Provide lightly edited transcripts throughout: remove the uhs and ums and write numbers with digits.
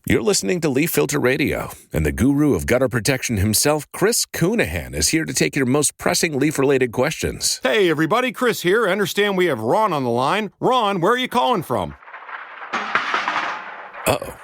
You're listening to Leaf Filter Radio, and the guru of gutter protection himself, Chris Coonahan, is here to take your most pressing leaf-related questions. Hey, everybody, Chris here. I understand we have Ron on the line. Ron, where are you calling from? Uh-oh.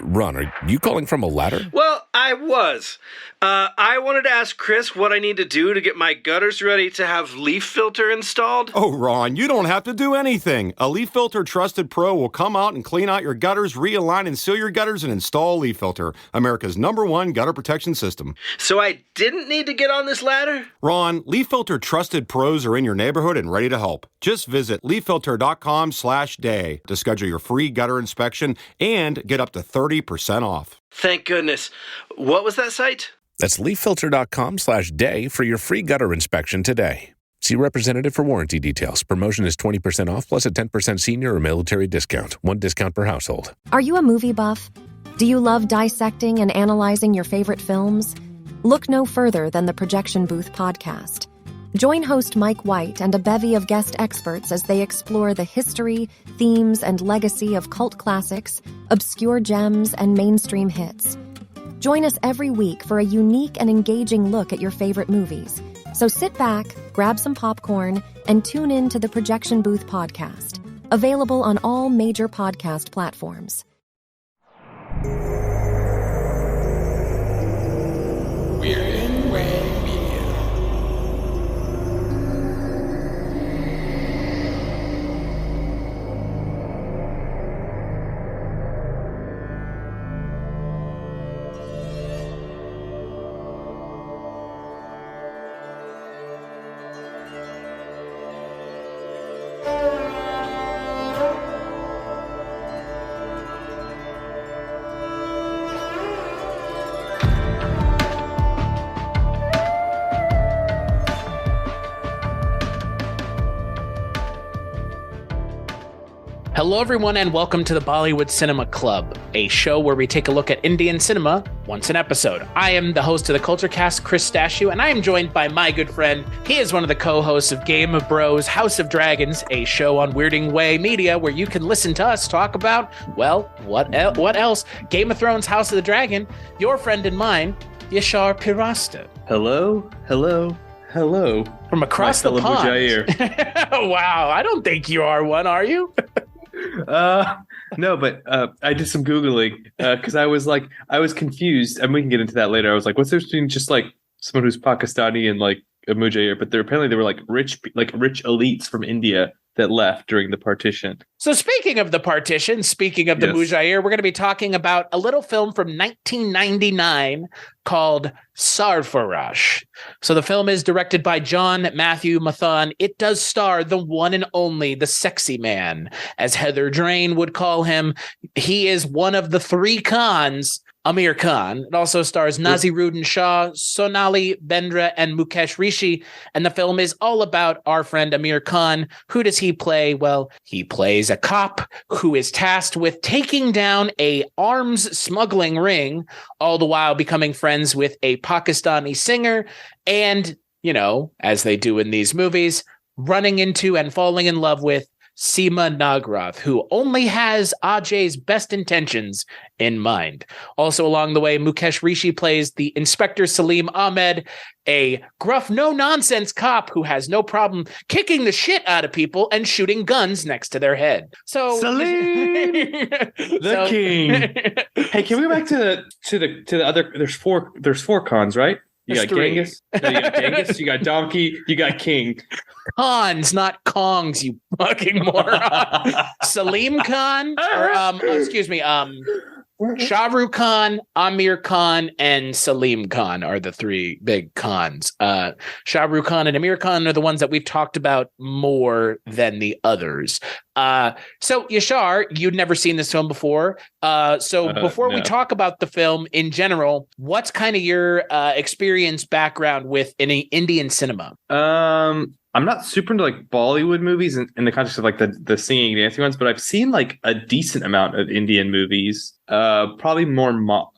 Ron, are you calling from a ladder? Well, I was. I wanted to ask Chris what I need to do to get my gutters ready to have leaf filter installed. Oh, Ron, you don't have to do anything. A Leaf Filter Trusted Pro will come out and clean out your gutters, realign and seal your gutters, and install Leaf Filter, America's #1 gutter protection system. So I didn't need to get on this ladder? Ron, Leaf Filter Trusted Pros are in your neighborhood and ready to help. Just visit leaffilter.com/day to schedule your free gutter inspection and get up to 30% off. Thank goodness. What was that site? That's leaffilter.com/day for your free gutter inspection today. See representative for warranty details. Promotion is 20% off plus a 10% senior or military discount. One discount per household. Are you a movie buff? Do you love dissecting and analyzing your favorite films? Look no further than the Projection Booth podcast. Join host Mike White and a bevy of guest experts as they explore the history, themes, and legacy of cult classics, obscure gems, and mainstream hits. Join us every week for a unique and engaging look at your favorite movies. So sit back, grab some popcorn, and tune in to the Projection Booth podcast. Available on all major podcast platforms. Weirding Way Media. Hello, everyone, and welcome to the Bollywood Cinema Club, a show where we take a look at Indian cinema once an episode. I am the host of the Culture Cast, Chris Stachiw, and I am joined by my good friend. He is one of the co-hosts of Game of Bros, House of Dragons, a show on Weirding Way Media where you can listen to us talk about, well, what else? Game of Thrones, House of the Dragon, your friend and mine, Yashar Pirasteh. Hello. From across the pond. Muhajir. Wow, I don't think you are one, are you? No, but I did some Googling because I was confused, and we can get into that later. I was like, what's the difference between just like someone who's Pakistani and like a Muhajir? But apparently they were like rich elites from India that left during the partition. So speaking of the partition, speaking of the Muhajir, we're going to be talking about a little film from 1999 called Sarfarosh. So the film is directed by Mathew Matthan. It does star the one and only, the sexy man, as Heather Drain would call him. He is one of the three Khans, Aamir Khan. It also stars Naseeruddin Shah, Sonali Bendre, and Mukesh Rishi. And the film is all about our friend Aamir Khan. Who does he play? Well, he plays a cop who is tasked with taking down a arms-smuggling ring, all the while becoming friends with a Pakistani singer and, you know, as they do in these movies, running into and falling in love with Seema Nagrath, who only has Ajay's best intentions in mind. Also along the way, Mukesh Rishi plays the Inspector Saleem Ahmed, a gruff, no-nonsense cop who has no problem kicking the shit out of people and shooting guns next to their head. So Saleem, the king. Hey, can we go back to the other? There's four Khans, right? You got Genghis, you got Donkey, you got King. Khans, not Kongs, you fucking moron. Saleem Khan, Shah Rukh Khan, Aamir Khan, and Saleem Khan are the three big Khans. Shah Rukh Khan and Aamir Khan are the ones that we've talked about more than the others. So Yashar, you'd never seen this film before. Before we talk about the film in general, what's kind of your experience background with Indian cinema? I'm not super into like Bollywood movies in the context of like the singing, dancing ones, but I've seen like a decent amount of Indian movies. Probably more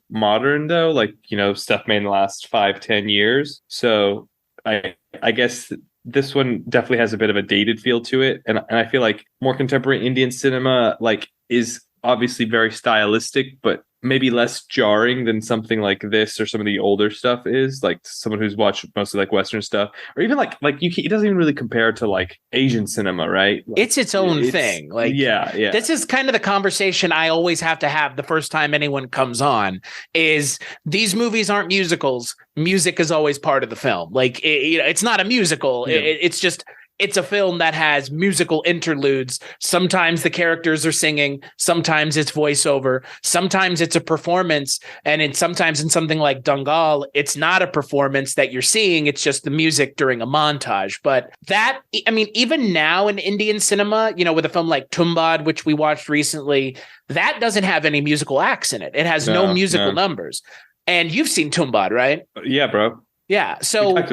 modern though, like, you know, stuff made in the last 5-10 years. So I guess this one definitely has a bit of a dated feel to it, and I feel like more contemporary Indian cinema like is obviously very stylistic, but maybe less jarring than something like this or some of the older stuff is, like someone who's watched mostly like Western stuff, or even like it doesn't even really compare to like Asian cinema, right? Like, it's its own thing. Like, yeah. This is kind of the conversation I always have to have the first time anyone comes on is these movies aren't musicals. Music is always part of the film. Like, it's not a musical. Yeah. It's just, it's a film that has musical interludes. Sometimes the characters are singing, sometimes it's voiceover, sometimes it's a performance, and sometimes in something like Dangal, it's not a performance that you're seeing, it's just the music during a montage. But that, I mean, even now in Indian cinema, with a film like Tumbad, which we watched recently, that doesn't have any musical acts in it. It has no musical numbers. And you've seen Tumbad, right? Yeah, bro. Yeah, so...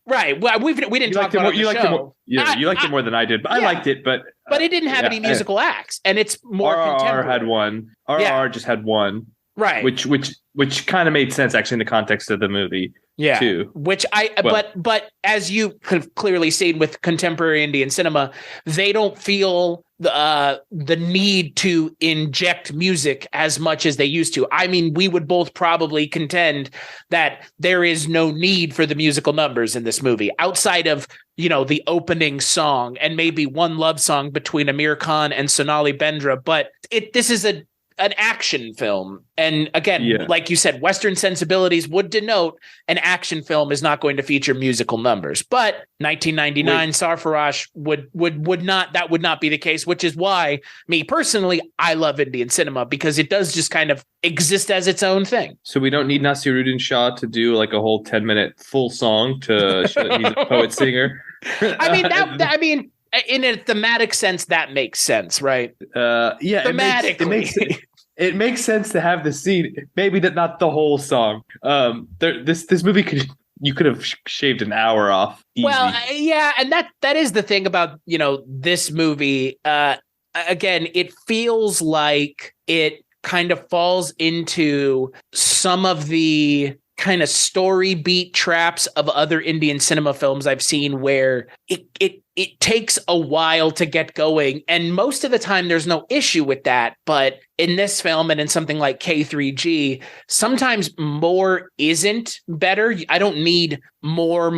Right. Well, we didn't talk about it on the show. You liked it more than I did, but I liked it. But it didn't have any musical acts, and it's more RRR had one. RRR just had one. Right. Which kind of made sense actually in the context of the movie. Yeah. Too. But as you have clearly seen with contemporary Indian cinema, they don't feel the need to inject music as much as they used to. I mean, we would both probably contend that there is no need for the musical numbers in this movie outside of, the opening song and maybe one love song between Aamir Khan and Sonali Bendre. But this is an action film. And again, like you said, Western sensibilities would denote an action film is not going to feature musical numbers. But 1999 Sarfarosh would not be the case, which is why me personally, I love Indian cinema because it does just kind of exist as its own thing. So we don't need Naseeruddin Shah to do like a whole 10-minute full song to show that he's a poet singer. I mean, in a thematic sense, that makes sense, right? Thematically. It makes sense to have the scene. Maybe not the whole song. This movie you could have shaved an hour off. Easy. Well, and that is the thing about this movie. Again, it feels like it kind of falls into some of the kind of story beat traps of other Indian cinema films I've seen where it takes a while to get going. And most of the time there's no issue with that. But in this film and in something like K3G, sometimes more isn't better. I don't need more.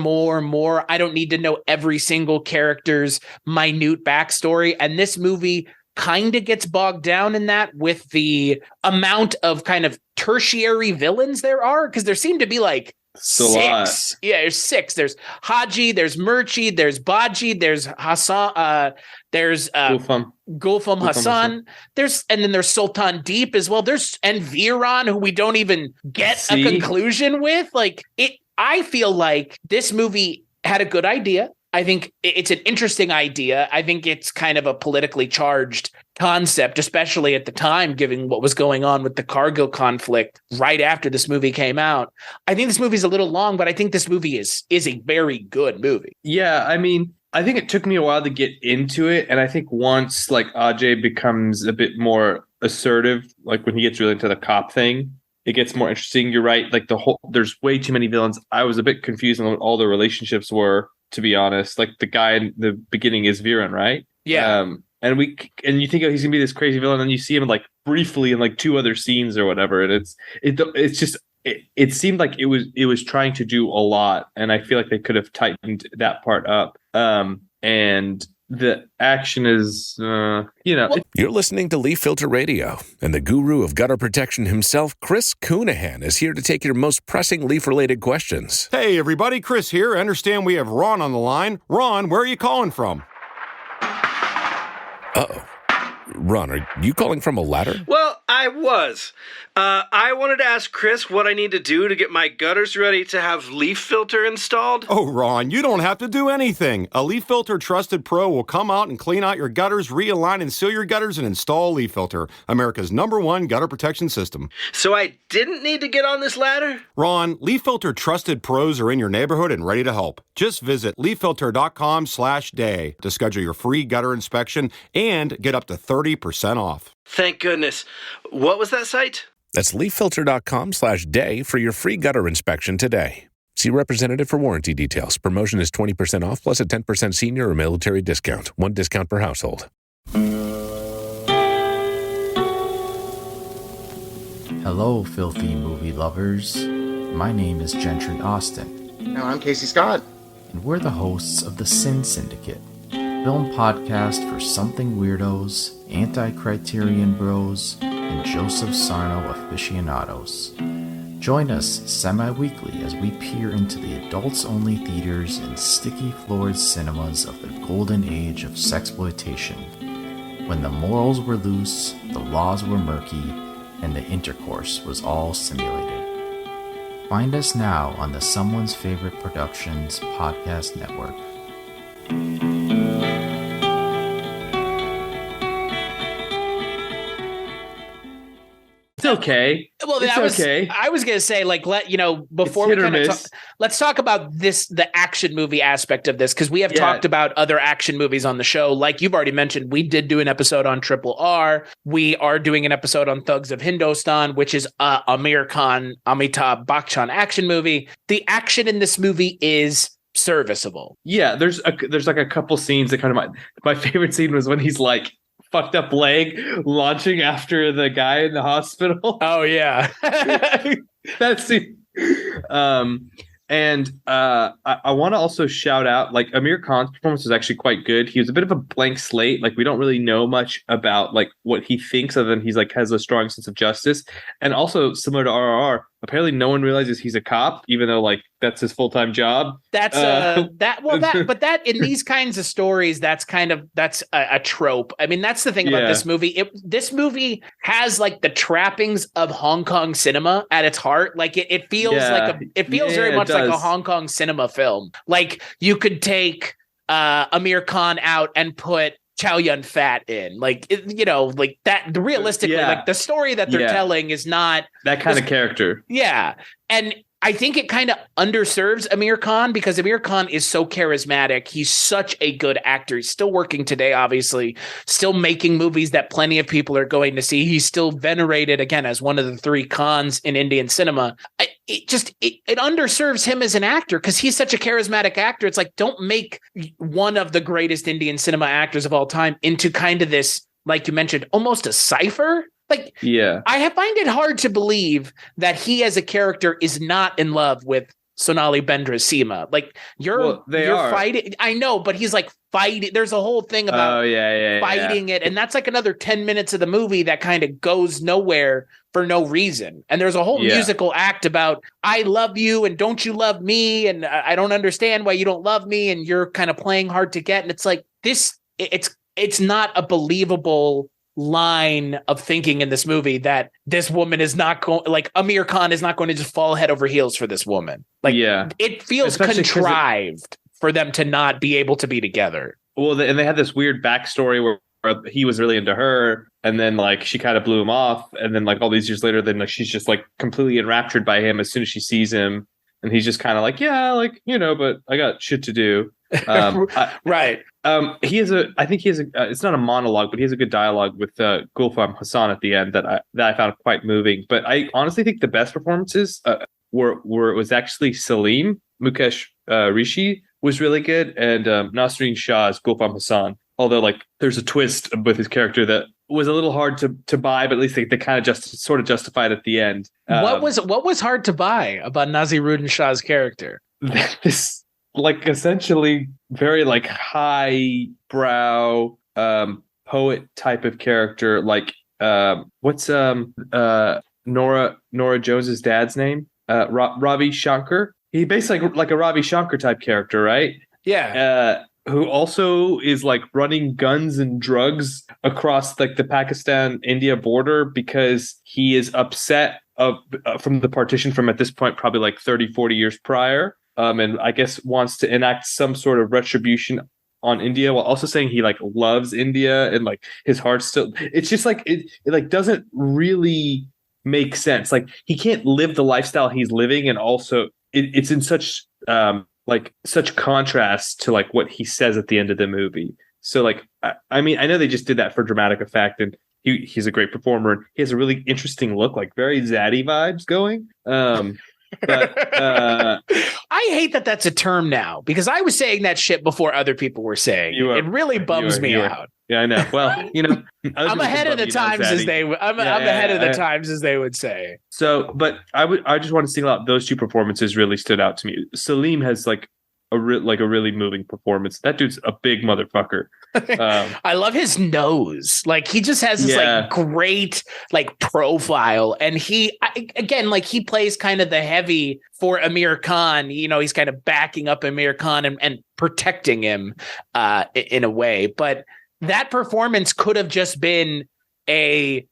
I don't need to know every single character's minute backstory. And this movie kind of gets bogged down in that with the amount of kind of tertiary villains there are, because there seem to be like six. Yeah, there's six. There's Haji, there's Murchi, there's Baji, there's Hassan, there's Gulfam Hassan. There's Sultan Deep as well. And Viran, who we don't even get a conclusion with. I feel like this movie had a good idea. I think it's an interesting idea. I think it's kind of a politically charged concept, especially at the time, given what was going on with the Kargil conflict right after this movie came out. I think this movie's a little long, but I think this movie is a very good movie. Yeah, I mean, I think it took me a while to get into it. And I think once like Ajay becomes a bit more assertive, like when he gets really into the cop thing, it gets more interesting. You're right. Like there's way too many villains. I was a bit confused on what all the relationships were, to be honest. Like the guy in the beginning is Viran, right? Yeah. And you think he's gonna be this crazy villain, and you see him like briefly in like two other scenes or whatever, and it's just it seemed like it was trying to do a lot, and I feel like they could have tightened that part up. And the action is, You're listening to Leaf Filter Radio, and the guru of gutter protection himself, Chris Coonahan, is here to take your most pressing leaf-related questions. Hey, everybody, Chris here. I understand we have Ron on the line. Ron, where are you calling from? Uh-oh. Ron, are you calling from a ladder? Well, I was. I wanted to ask Chris what I need to do to get my gutters ready to have leaf filter installed. Oh, Ron, you don't have to do anything. A Leaf Filter Trusted Pro will come out and clean out your gutters, realign and seal your gutters, and install Leaf Filter, America's #1 gutter protection system. So I didn't need to get on this ladder? Ron, Leaf Filter Trusted Pros are in your neighborhood and ready to help. Just visit leaffilter.com/day to schedule your free gutter inspection and get up to 30% off. Thank goodness. What was that site? That's leaffilter.com/day for your free gutter inspection today. See representative for warranty details. Promotion is 20% off plus a 10% senior or military discount. One discount per household. Hello, filthy movie lovers. My name is Gentry Austin. And I'm Casey Scott. And we're the hosts of the Sin Syndicate, film podcast for something weirdos, anti-criterion bros, and Joseph Sarno aficionados. Join us semi-weekly as we peer into the adults-only theaters and sticky-floored cinemas of the golden age of sexploitation, when the morals were loose, the laws were murky, and the intercourse was all simulated. Find us now on the Someone's Favorite Productions podcast network. It's okay. Well, it's okay. I was gonna say, like, before we kind of let's talk about the action movie aspect of this, because we have talked about other action movies on the show. Like you've already mentioned, we did do an episode on Triple R. We are doing an episode on Thugs of Hindostan, which is Aamir Khan, Amitabh Bachchan action movie. The action in this movie is serviceable. Yeah, there's like a couple scenes that kind of my favorite scene was when he's like fucked up leg launching after the guy in the hospital. Oh yeah. That scene. I want to also shout out, like, Aamir Khan's performance was actually quite good. He was a bit of a blank slate. Like, we don't really know much about like what he thinks, other than he's like has a strong sense of justice. And also, similar to RRR, apparently no one realizes he's a cop, even though like that's his full-time job. That's that in these kinds of stories, that's a trope. I mean, that's the thing about this movie. This movie has like the trappings of Hong Kong cinema at its heart. Like it feels very much like a Hong Kong cinema film. Like you could take Aamir Khan out and put Chow Yun-fat in, like that. Realistically, like the story that they're telling is not that kind of character. Yeah, and I think it kind of underserves Aamir Khan because Aamir Khan is so charismatic. He's such a good actor. He's still working today, obviously, still making movies that plenty of people are going to see. He's still venerated again as one of the three Khans in Indian cinema. It underserves him as an actor because he's such a charismatic actor. It's like, don't make one of the greatest Indian cinema actors of all time into kind of this, like you mentioned, almost a cipher. Like, I find it hard to believe that he as a character is not in love with Sonali Bendre's Seema. Like you're fighting. I know, but he's like fighting. There's a whole thing about fighting it. And that's like another 10 minutes of the movie that kind of goes nowhere for no reason. And there's a whole musical act about, I love you and don't you love me? And I don't understand why you don't love me. And you're kind of playing hard to get. And it's like it's not a believable line of thinking in this movie that this woman is not going, like Aamir Khan is not going to just fall head over heels for this woman. Like it feels especially contrived for them to not be able to be together. Well, and they had this weird backstory where he was really into her, and then like she kind of blew him off, and then like all these years later, then like she's just like completely enraptured by him as soon as she sees him, and he's just kind of like, but I got shit to do. Right. It's not a monologue, but he has a good dialogue with Gulfam Hassan at the end that I found quite moving. But I honestly think the best performances were it was actually Saleem, Mukesh, Rishi was really good, and Naseeruddin Shah's Gulfam Hassan. Although like there's a twist with his character that was a little hard to buy, but at least they kind of just sort of justified at the end. What was hard to buy about Naseeruddin Shah's character? This like essentially very like high brow poet type of character. Like what's Nora Jones's dad's name? Ravi Shankar. He basically like a Ravi Shankar type character, right? Yeah. Who also is like running guns and drugs across like the Pakistan-India border because he is upset from the partition from at this point probably like 30, 40 years prior. And I guess wants to enact some sort of retribution on India while also saying he like loves India and like his heart still. It's just like it like doesn't really make sense. Like he can't live the lifestyle he's living, and also it's in such such contrast to like what he says at the end of the movie. So like I mean I know they just did that for dramatic effect, and he's a great performer, and he has a really interesting look, like very zaddy vibes going. But I hate that that's a term now, because I was saying that shit before other people were saying it. Really bums me out. Yeah, I know. Well, I'm ahead of the times, as they. I'm ahead of the times, as they would say. So, but I just want to single out those two performances really stood out to me. Saleem has like a really moving performance. That dude's a big motherfucker. I love his nose. Like he just has this like great like profile, and he plays kind of the heavy for Aamir Khan. He's kind of backing up Aamir Khan and protecting him in a way. But that performance could have just been a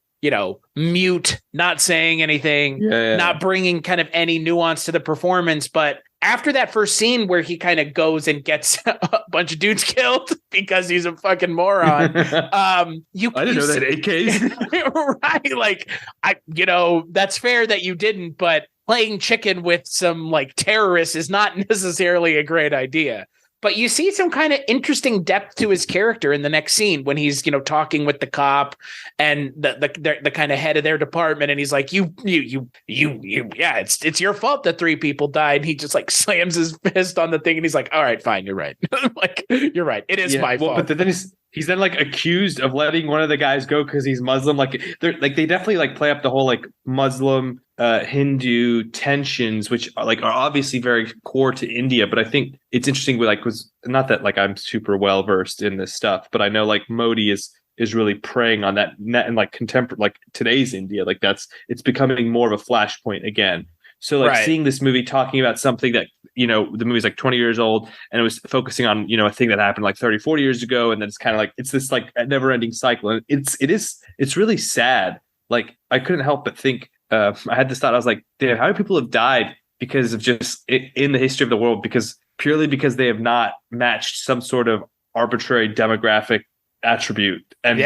mute, not saying anything, not bringing kind of any nuance to the performance. But after that first scene where he kind of goes and gets a bunch of dudes killed because he's a fucking moron, I didn't know that AKs. Right? Like that's fair that you didn't, but playing chicken with some like terrorists is not necessarily a great idea. But you see some kind of interesting depth to his character in the next scene when he's, talking with the cop and the kind of head of their department. And he's like, it's your fault that 3 people died. And he just like slams his fist on the thing. And he's like, all right, fine. You're right. Like, you're right. It is my fault. But then he's then like accused of letting one of the guys go because he's Muslim. Like they definitely like play up the whole like Muslim Hindu tensions, which are obviously very core to India. But I think it's interesting with was not that like I'm super well versed in this stuff, but I know like Modi is really preying on that and like contemporary, like today's India, like it's becoming more of a flashpoint again. So like seeing this movie talking about something that, the movie's like 20 years old and it was focusing on, a thing that happened like 30, 40 years ago. And then it's kind of like, it's this like never ending cycle. And it's really sad. Like I couldn't help but think, I had this thought, I was like, damn, how many people have died because of just in the history of the world, purely because they have not matched some sort of arbitrary demographic attribute. And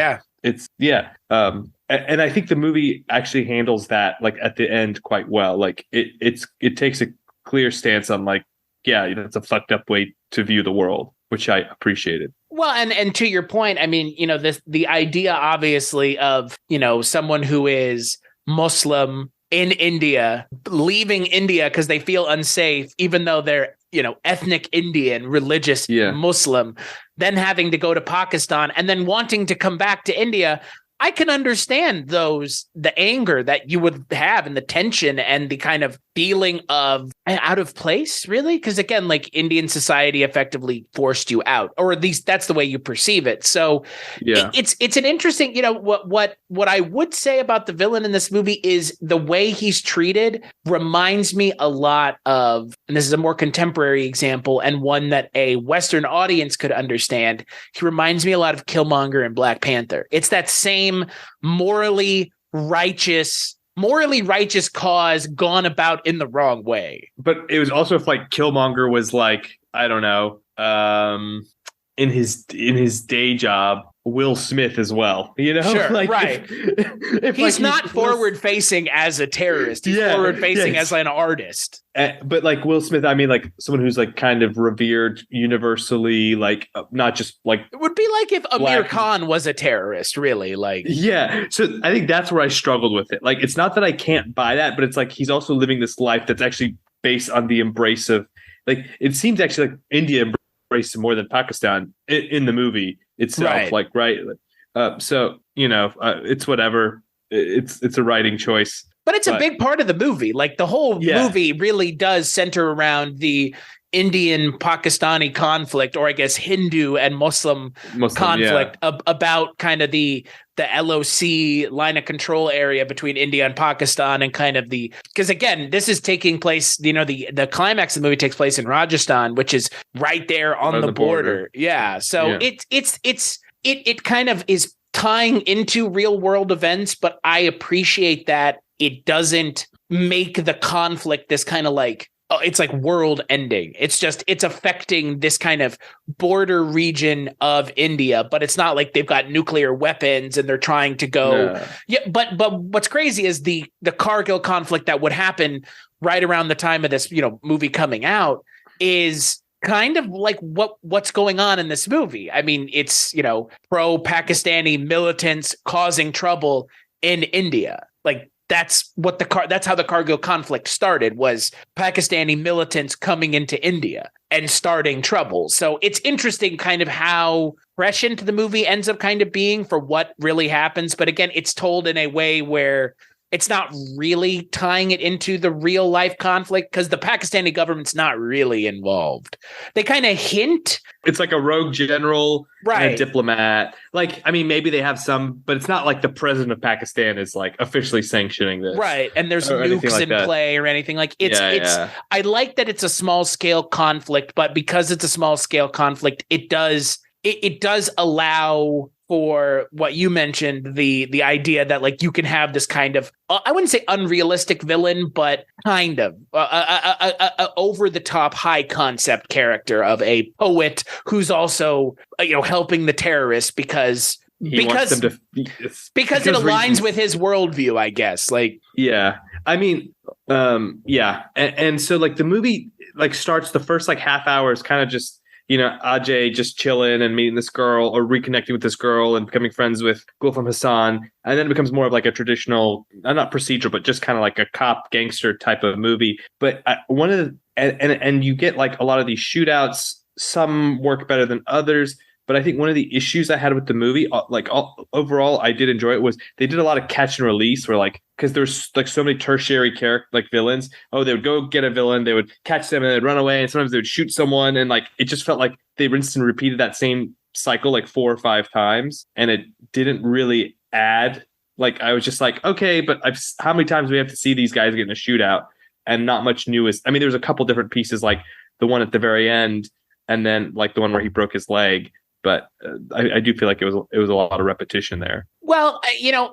and I think the movie actually handles that like at the end quite well. Like it takes a clear stance on like, it's a fucked up way to view the world, which I appreciated. Well, and to your point, I mean, the idea obviously of, someone who is Muslim in India leaving India because they feel unsafe, even though they're, ethnic Indian, religious Muslim, then having to go to Pakistan and then wanting to come back to India. I can understand the anger that you would have and the tension and the kind of feeling of out of place, really. Because again, like Indian society effectively forced you out, or at least that's the way you perceive it. So it's an interesting, what I would say about the villain in this movie is the way he's treated reminds me a lot of, and this is a more contemporary example and one that a Western audience could understand. He reminds me a lot of Killmonger and Black Panther. It's that same morally righteous cause gone about in the wrong way. But it was also if like Killmonger was like, I don't know, in his day job, Will Smith as well, Sure, like, right. If he's not forward facing as a terrorist, he's forward facing as an artist. But like Will Smith, I mean, like someone who's like kind of revered universally, like not just like it would be like if Aamir Khan was a terrorist, really. Like, so I think that's where I struggled with it. Like, it's not that I can't buy that, but it's like he's also living this life that's actually based on the embrace of, like, it seems actually like India embraced more than Pakistan in the movie itself, so it's whatever, it's a writing choice, but it's a big part of the movie. Like the whole movie really does center around the Indian Pakistani conflict, or I guess Hindu and Muslim conflict about kind of the LOC line of control area between India and Pakistan, and kind of because again, this is taking place, the climax of the movie takes place in Rajasthan, which is right there on the border. Yeah. So it kind of is tying into real world events, but I appreciate that it doesn't make the conflict this kind of like, it's like world ending. It's affecting this kind of border region of India, but it's not like they've got nuclear weapons and they're trying to go. But what's crazy is the Kargil conflict that would happen right around the time of this, movie coming out is kind of like what's going on in this movie. I mean, it's, pro-Pakistani militants causing trouble in India. Like, that's how the Kargil conflict started, was Pakistani militants coming into India and starting trouble. So it's interesting kind of how prescient the movie ends up kind of being for what really happens. But again, it's told in a way where it's not really tying it into the real life conflict, because the Pakistani government's not really involved. They kind of hint. It's like a rogue general right. and a diplomat. Like, I mean, maybe they have some, but it's not like the president of Pakistan is like officially sanctioning this. Right. And there's nukes like in play or anything. Like it's I like that it's a small scale conflict, but because it's a small scale conflict, it does allow for what you mentioned, the idea that like you can have this kind of, I wouldn't say unrealistic villain, but kind of a over the top high concept character of a poet who's also, helping the terrorists because it aligns with his worldview, I guess. Like, yeah, I mean, yeah. And so like the movie like starts, the first like half hour is kind of just, Ajay just chilling and meeting this girl or reconnecting with this girl and becoming friends with Gulfam Hassan. And then it becomes more of like a traditional, not procedural, but just kind of like a cop gangster type of movie. But and you get like a lot of these shootouts. Some work better than others. But I think one of the issues I had with the movie, overall, I did enjoy it, was they did a lot of catch and release, where like, because there's like so many tertiary villains. Oh, they would go get a villain, they would catch them and they'd run away, and sometimes they would shoot someone, and like it just felt like they rinsed and repeated that same cycle like 4 or 5 times, and it didn't really add. Like I was just like, okay, but how many times do we have to see these guys get in a shootout, and not much new is. I mean, there's a couple different pieces, like the one at the very end, and then like the one where he broke his leg. But I do feel like it was a lot of repetition there. Well,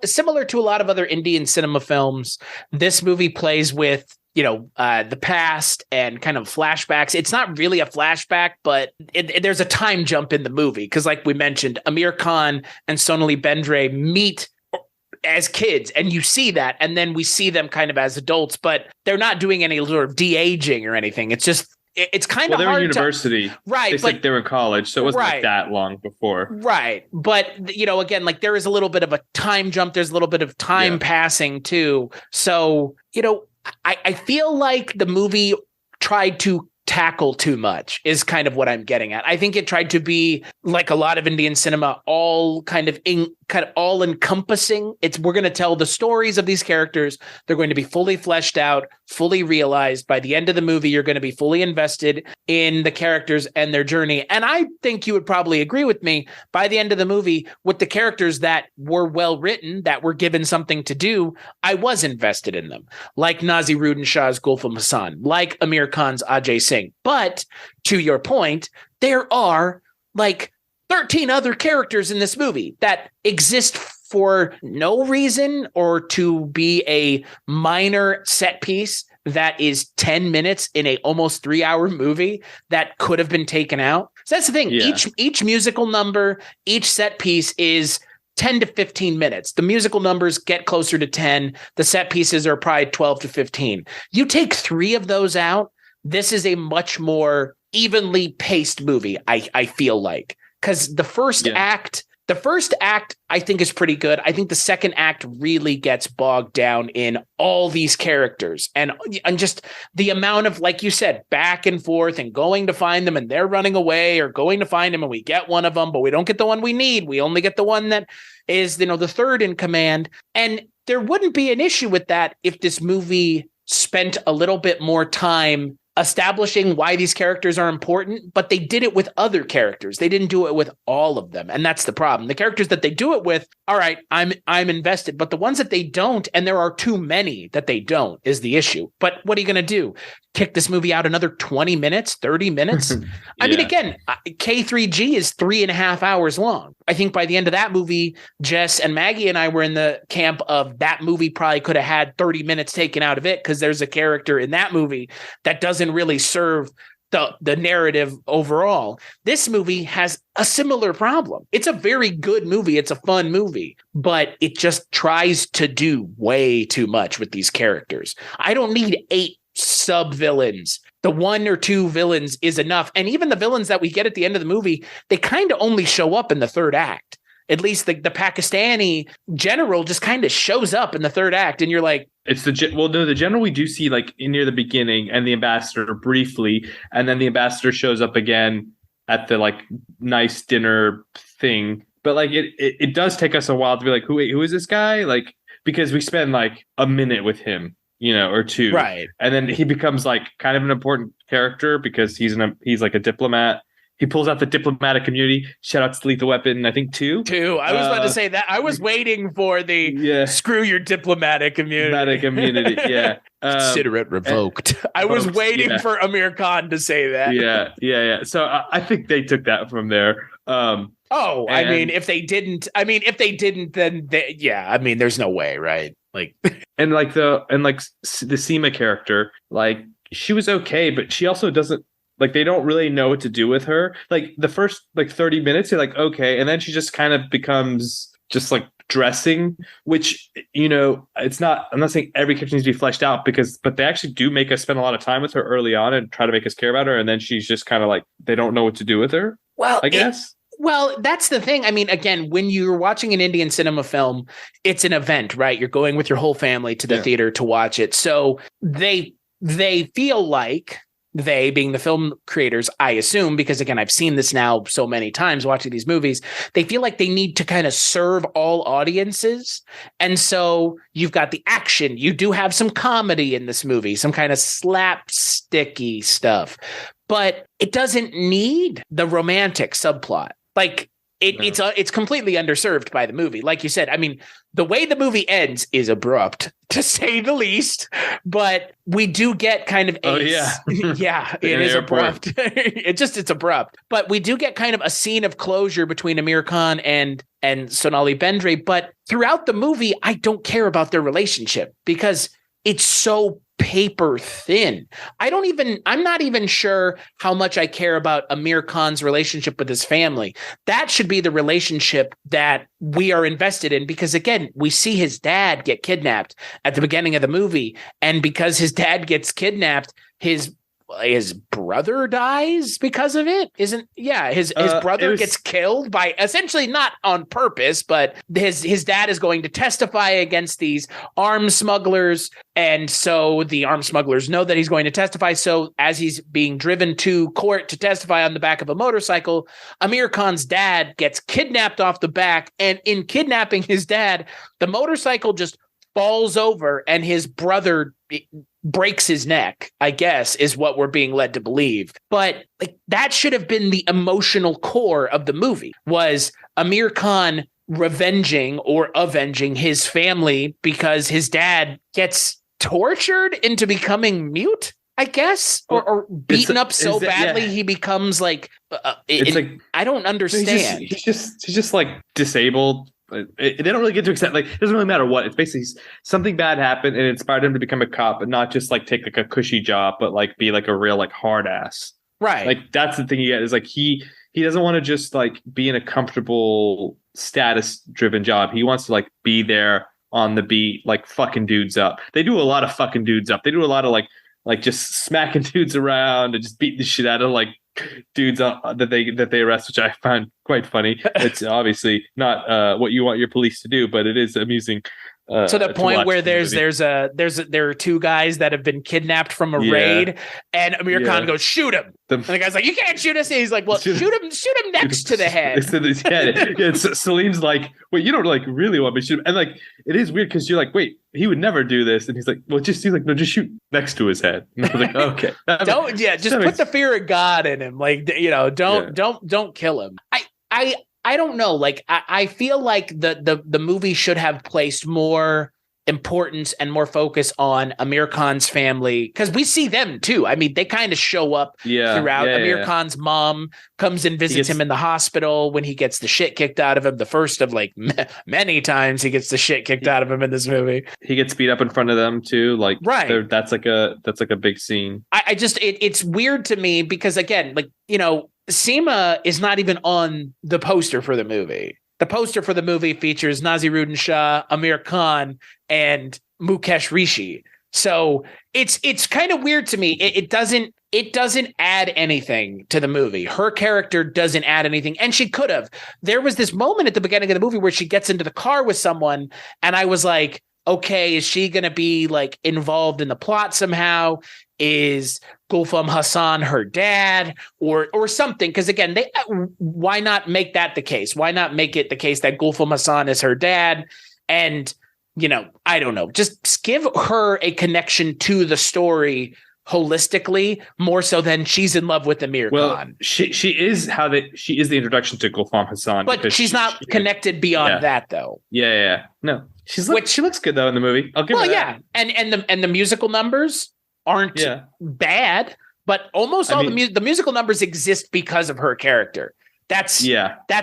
similar to a lot of other Indian cinema films, this movie plays with, the past and kind of flashbacks. It's not really a flashback, but there's a time jump in the movie. Because like we mentioned, Aamir Khan and Sonali Bendre meet as kids, and you see that. And then we see them kind of as adults, but they're not doing any sort of de-aging or anything. It's just, it's kind of hard. They're in university, right? They said they were in college, so it wasn't like that long before, right? But again, like there is a little bit of a time jump. There's a little bit of time passing too. So I feel like the movie tried to tackle too much is kind of what I'm getting at. I think it tried to be like a lot of Indian cinema, all kind of all encompassing. We're going to tell the stories of these characters. They're going to be fully fleshed out, fully realized. By the end of the movie, you're going to be fully invested in the characters and their journey. And I think you would probably agree with me, by the end of the movie, with the characters that were well written, that were given something to do, I was invested in them. Like Naseeruddin Shah's Gulfam Hassan, like Aamir Khan's Ajay Singh. But to your point, there are like 13 other characters in this movie that exist for no reason, or to be a minor set piece that is 10 minutes in a almost 3-hour movie that could have been taken out. So that's the thing. Yeah. Each musical number, each set piece is 10 to 15 minutes. The musical numbers get closer to 10. The set pieces are probably 12 to 15. You take 3 of those out, this is a much more evenly paced movie, I feel like. Because the first act, I think, is pretty good. I think the second act really gets bogged down in all these characters and just the amount of, like you said, back and forth and going to find them, and they're running away, or going to find them and we get one of them, but we don't get the one we need. We only get the one that is, the third in command. And there wouldn't be an issue with that if this movie spent a little bit more time establishing why these characters are important, but they did it with other characters. They didn't do it with all of them. And that's the problem. The characters that they do it with, all right, I'm invested, but the ones that they don't, and there are too many that they don't, is the issue. But what are you going to do? Kick this movie out another 20 minutes, 30 minutes? I mean, again, K3G is 3.5 hours long. I think by the end of that movie, Jess and Maggie and I were in the camp of that movie probably could have had 30 minutes taken out of it, because there's a character in that movie that doesn't really serve the narrative overall. This movie has a similar problem. It's a very good movie. It's a fun movie, but it just tries to do way too much with these characters. I don't need 8 sub-villains. The 1 or 2 villains is enough. And even the villains that we get at the end of the movie, they kind of only show up in the third act. at least the Pakistani general just kind of shows up in the third act, and you're like, it's the general we do see like near the beginning, and the ambassador briefly, and then the ambassador shows up again at the like nice dinner thing. But like it does take us a while to be like, who is this guy? Like, because we spend like a minute with him, or two, right? And then he becomes like kind of an important character because he's like a diplomat. He pulls out the diplomatic community. Shout out to Lethal Weapon, I think two. I was about to say that. I was waiting for the screw your diplomatic immunity. Yeah. Consider it revoked. I was waiting for Aamir Khan to say that. Yeah. So I think they took that from there. If they didn't, then there's no way, right? Like, and the Seema character, like she was okay, but she also doesn't. Like, they don't really know what to do with her. Like, the first, 30 minutes, you're like, okay. And then she just kind of becomes just, like, dressing, which, it's not... I'm not saying every character needs to be fleshed out, but they actually do make us spend a lot of time with her early on and try to make us care about her. And then she's just kind of like, they don't know what to do with her, well, I guess. Well, that's the thing. I mean, again, when you're watching an Indian cinema film, it's an event, right? You're going with your whole family to the theater to watch it. So they feel like... They being the film creators, I assume, because again, I've seen this now so many times watching these movies, they feel like they need to kind of serve all audiences. And so you've got the action. You do have some comedy in this movie, some kind of slapsticky stuff, but it doesn't need the romantic subplot. Like, it's completely underserved by the movie. Like you said, I mean, the way the movie ends is abrupt, to say the least, but we do get kind of it is abrupt. It's abrupt, but we do get kind of a scene of closure between Aamir Khan and Sonali Bendre. But throughout the movie, I don't care about their relationship because it's so paper thin. I'm not even sure how much I care about Aamir Khan's relationship with his family. That should be the relationship that we are invested in, because again, we see his dad get kidnapped at the beginning of the movie. And because his dad gets kidnapped, his brother dies because of it. His brother gets killed by, essentially not on purpose, but his dad is going to testify against these arms smugglers. And so the arms smugglers know that he's going to testify. So as he's being driven to court to testify on the back of a motorcycle, Aamir Khan's dad gets kidnapped off the back. And in kidnapping his dad, the motorcycle just falls over and his brother breaks his neck, I guess, is what we're being led to believe. But like, that should have been the emotional core of the movie, was Aamir Khan avenging his family because his dad gets tortured into becoming mute, I guess, or beaten up so badly he becomes like, I don't understand. He's just like disabled. They don't really get to accept, like, it doesn't really matter what. It's basically something bad happened and it inspired him to become a cop, but not just like take like a cushy job, but like be like a real like hard ass. Right. Like, that's the thing you get, is like he doesn't want to just like be in a comfortable status driven job. He wants to like be there on the beat, like fucking dudes up. They do a lot of fucking dudes up. They do a lot of like just smacking dudes around and just beating the shit out of like dudes that they arrest, which I find quite funny. It's obviously not what you want your police to do, but it is amusing. To the point where there are two guys that have been kidnapped from a raid, and Aamir Khan goes, shoot him. And the guy's like, you can't shoot us. And he's like, well, shoot him next to the head. Saleem's like, wait, you don't like really want me to shoot him? And like, it is weird because you're like, wait, he would never do this. And he's like, well, just shoot next to his head. And I was like, okay. Just put the fear of God in him. Like, don't kill him. I don't know. Like, I feel like the movie should have placed more importance and more focus on Aamir Khan's family, because we see them too. I mean, they kind of show up throughout. Aamir Khan's mom comes and visits him in the hospital when he gets the shit kicked out of him. The first of like many times he gets the shit kicked out of him in this movie. He gets beat up in front of them too. Like, right. That's like a big scene. I just it's weird to me because, again, like, Seema is not even on the poster for the movie. The poster for the movie features Naseeruddin Shah, Aamir Khan, and Mukesh Rishi. So it's kind of weird to me. It it doesn't add anything to the movie. Her character doesn't add anything, and she could have. There was this moment at the beginning of the movie where she gets into the car with someone, and I was like, okay, is she going to be like involved in the plot somehow? Is Gulfam Hassan her dad or something? Because again, why not make that the case? Why not make it the case that Gulfam Hassan is her dad? And, I don't know, just give her a connection to the story holistically, more so than she's in love with Aamir Khan. She is the introduction to Gulfam Hassan, but she's not connected beyond that though. Yeah. No, she looks good though in the movie. I'll give her that. And the musical numbers aren't bad, but almost all the musical numbers exist because of her character. That's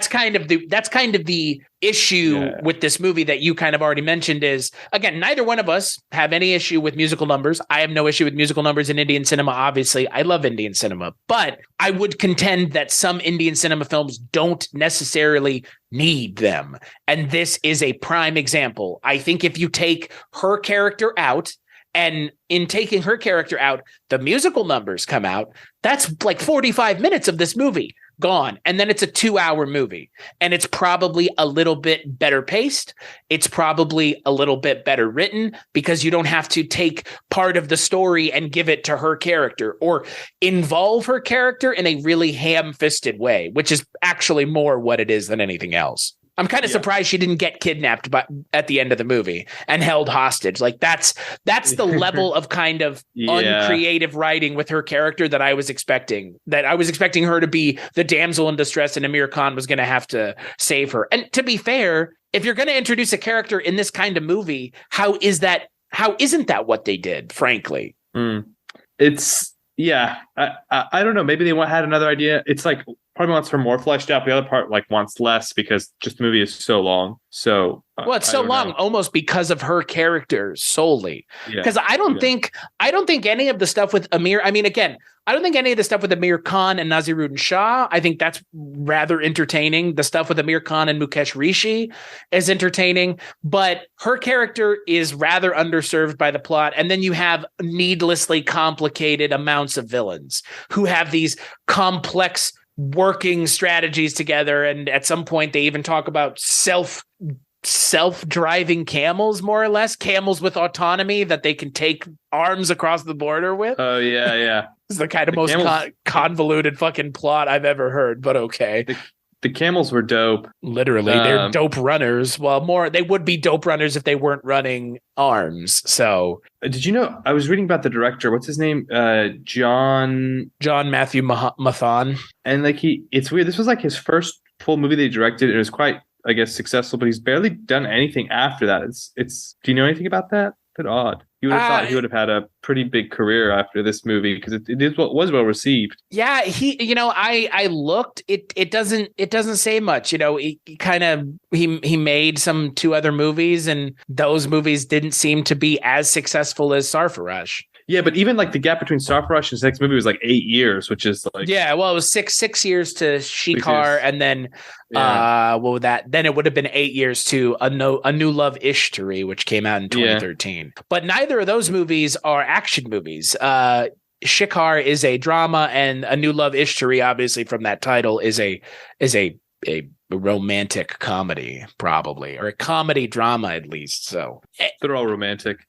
kind of the issue with this movie that you kind of already mentioned is, again, neither one of us have any issue with musical numbers. I have no issue with musical numbers in Indian cinema. Obviously, I love Indian cinema, but I would contend that some Indian cinema films don't necessarily need them. And this is a prime example. I think if you take her character out, and in taking her character out, the musical numbers come out, that's like 45 minutes of this movie gone. And then it's a 2-hour movie. And it's probably a little bit better paced. It's probably a little bit better written because you don't have to take part of the story and give it to her character or involve her character in a really ham-fisted way, which is actually more what it is than anything else. I'm kind of surprised she didn't get kidnapped at the end of the movie and held hostage. Like that's the level of kind of uncreative writing with her character that I was expecting. That I was expecting her to be the damsel in distress and Aamir Khan was going to have to save her. And to be fair, if you're going to introduce a character in this kind of movie, how isn't that what they did, frankly? It's I don't know. Maybe they had another idea. It's like part of me wants her more fleshed out. The other part wants less because just the movie is so long. So it's so long almost because of her character solely. Because I don't think any of the stuff with Aamir. I mean, again, I don't think any of the stuff with Aamir Khan and Naseeruddin Shah. I think that's rather entertaining. The stuff with Aamir Khan and Mukesh Rishi is entertaining, but her character is rather underserved by the plot. And then you have needlessly complicated amounts of villains who have these complex working strategies together, and at some point they even talk about self-driving camels, more or less, camels with autonomy that they can take arms across the border with. Oh yeah. It's the kind of most convoluted fucking plot I've ever heard, but okay. The camels were dope. Literally, they're dope runners. Well, they would be dope runners if they weren't running arms. So, did you know? I was reading about the director. What's his name? John Mathew Matthan. And it's weird. This was like his first full movie that he directed. It was quite, I guess, successful, but he's barely done anything after that. It's. Do you know anything about that? Bit odd. You would have thought he would have had a pretty big career after this movie because it was well received. Yeah, I looked. It doesn't say much. He made some 2 other movies, and those movies didn't seem to be as successful as Sarfarosh. Yeah, but even like the gap between Sarfarosh and his next movie was like 8 years, which is like it was six years to Shikar, and then then it would have been 8 years to a New Love Ishtari, which came out in 2013. But neither of those movies are action movies. Shikar is a drama, and A New Love Ishtari, obviously from that title, is a romantic comedy, probably, or a comedy drama at least. So they're all romantic.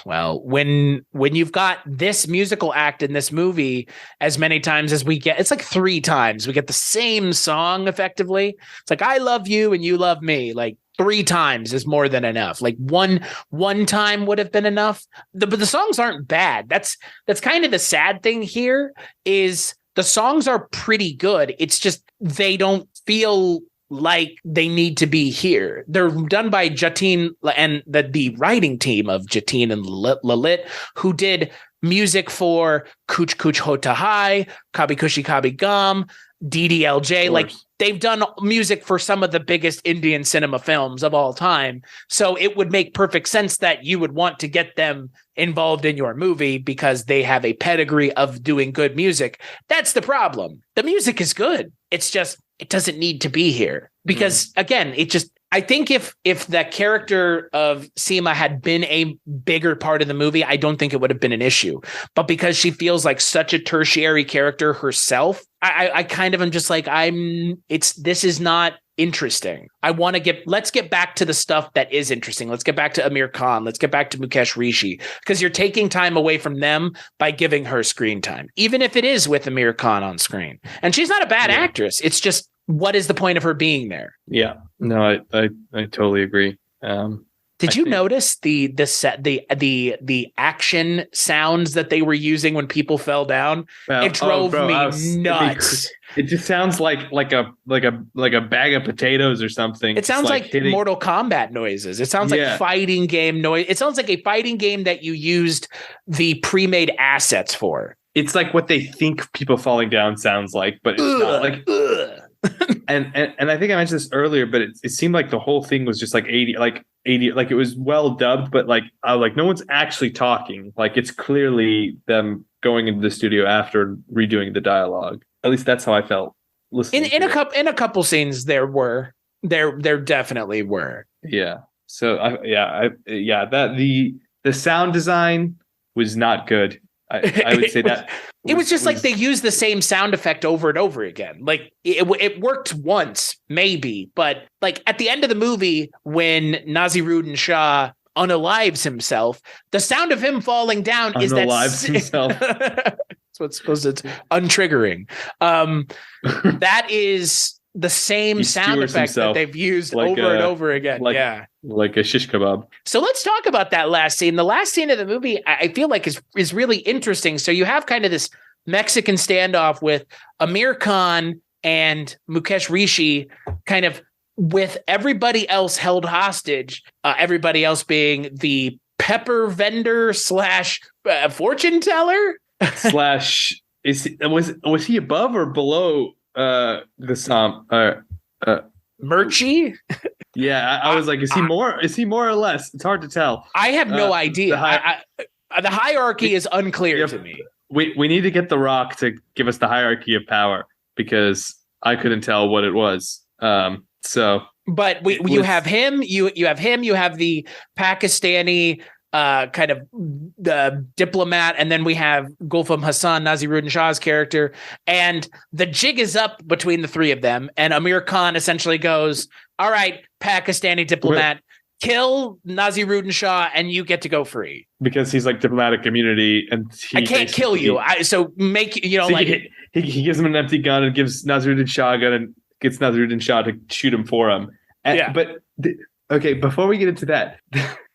Well, when you've got this musical act in this movie as many times as we get, it's like 3 times we get the same song effectively. It's like, I love you and you love me. Like 3 times is more than enough. Like one time would have been enough. But the songs aren't bad. That's kind of the sad thing here is the songs are pretty good. It's just they don't feel like they need to be here. They're done by Jatin and the writing team of Jatin and Lalit, who did music for Kuch Kuch Hota Hai, Kabhi Khushi Kabhie Gham, DDLJ. Like they've done music for some of the biggest Indian cinema films of all time. So it would make perfect sense that you would want to get them involved in your movie because they have a pedigree of doing good music. That's the problem. The music is good. It's just, it doesn't need to be here because again, I think if the character of Seema had been a bigger part of the movie, I don't think it would have been an issue. But because she feels like such a tertiary character herself, I kind of am just like, this is not interesting. Let's get back to the stuff that is interesting. Let's get back to Aamir Khan. Let's get back to Mukesh Rishi, because you're taking time away from them by giving her screen time, even if it is with Aamir Khan on screen. And she's not a bad actress. It's just, what is the point of her being there? Yeah, no, I totally agree. Did you notice the action sounds that they were using when people fell down? It drove me nuts. It just sounds like a bag of potatoes or something. It sounds like Mortal Kombat noises. It sounds like fighting game noise. It sounds like a fighting game that you used the pre-made assets for. It's like what they think people falling down sounds like, but it's not like. and I think I mentioned this earlier, but it seemed like the whole thing was just like 80, like it was well dubbed, but like no one's actually talking. Like it's clearly them going into the studio after redoing the dialogue. At least that's how I felt listening. In a couple scenes, there definitely were. Yeah. So the sound design was not good. I would say that it was just like they used the same sound effect over and over again. Like it worked once, maybe, but like at the end of the movie, when Naseeruddin Shah unalives himself, the sound of him falling down is himself. That's what's supposed to untriggering. That is the same sound effect that they've used over and over again. Like a shish kebab. So let's talk about that last scene. The last scene of the movie, I feel like is really interesting. So you have kind of this Mexican standoff with Aamir Khan and Mukesh Rishi, kind of with everybody else held hostage. Everybody else being the pepper vendor / fortune teller / was he above or below the Murchie? Yeah, I was like, is he more or less? It's hard to tell. I have no idea. The hierarchy is unclear to me. We need to get The Rock to give us the hierarchy of power, because I couldn't tell what it was. But you have him. You have him. You have the Pakistani kind of the diplomat, and then we have Gulfam Hassan, Naseeruddin Shah's character, and the jig is up between the three of them, and Aamir Khan essentially goes, all right, Pakistani diplomat, kill Naseeruddin Shah and you get to go free. Because he's like diplomatic immunity, and I can't kill you. He gives him an empty gun and gives Naseeruddin Shah a gun and gets Naseeruddin Shah to shoot him for him. Okay, before we get into that,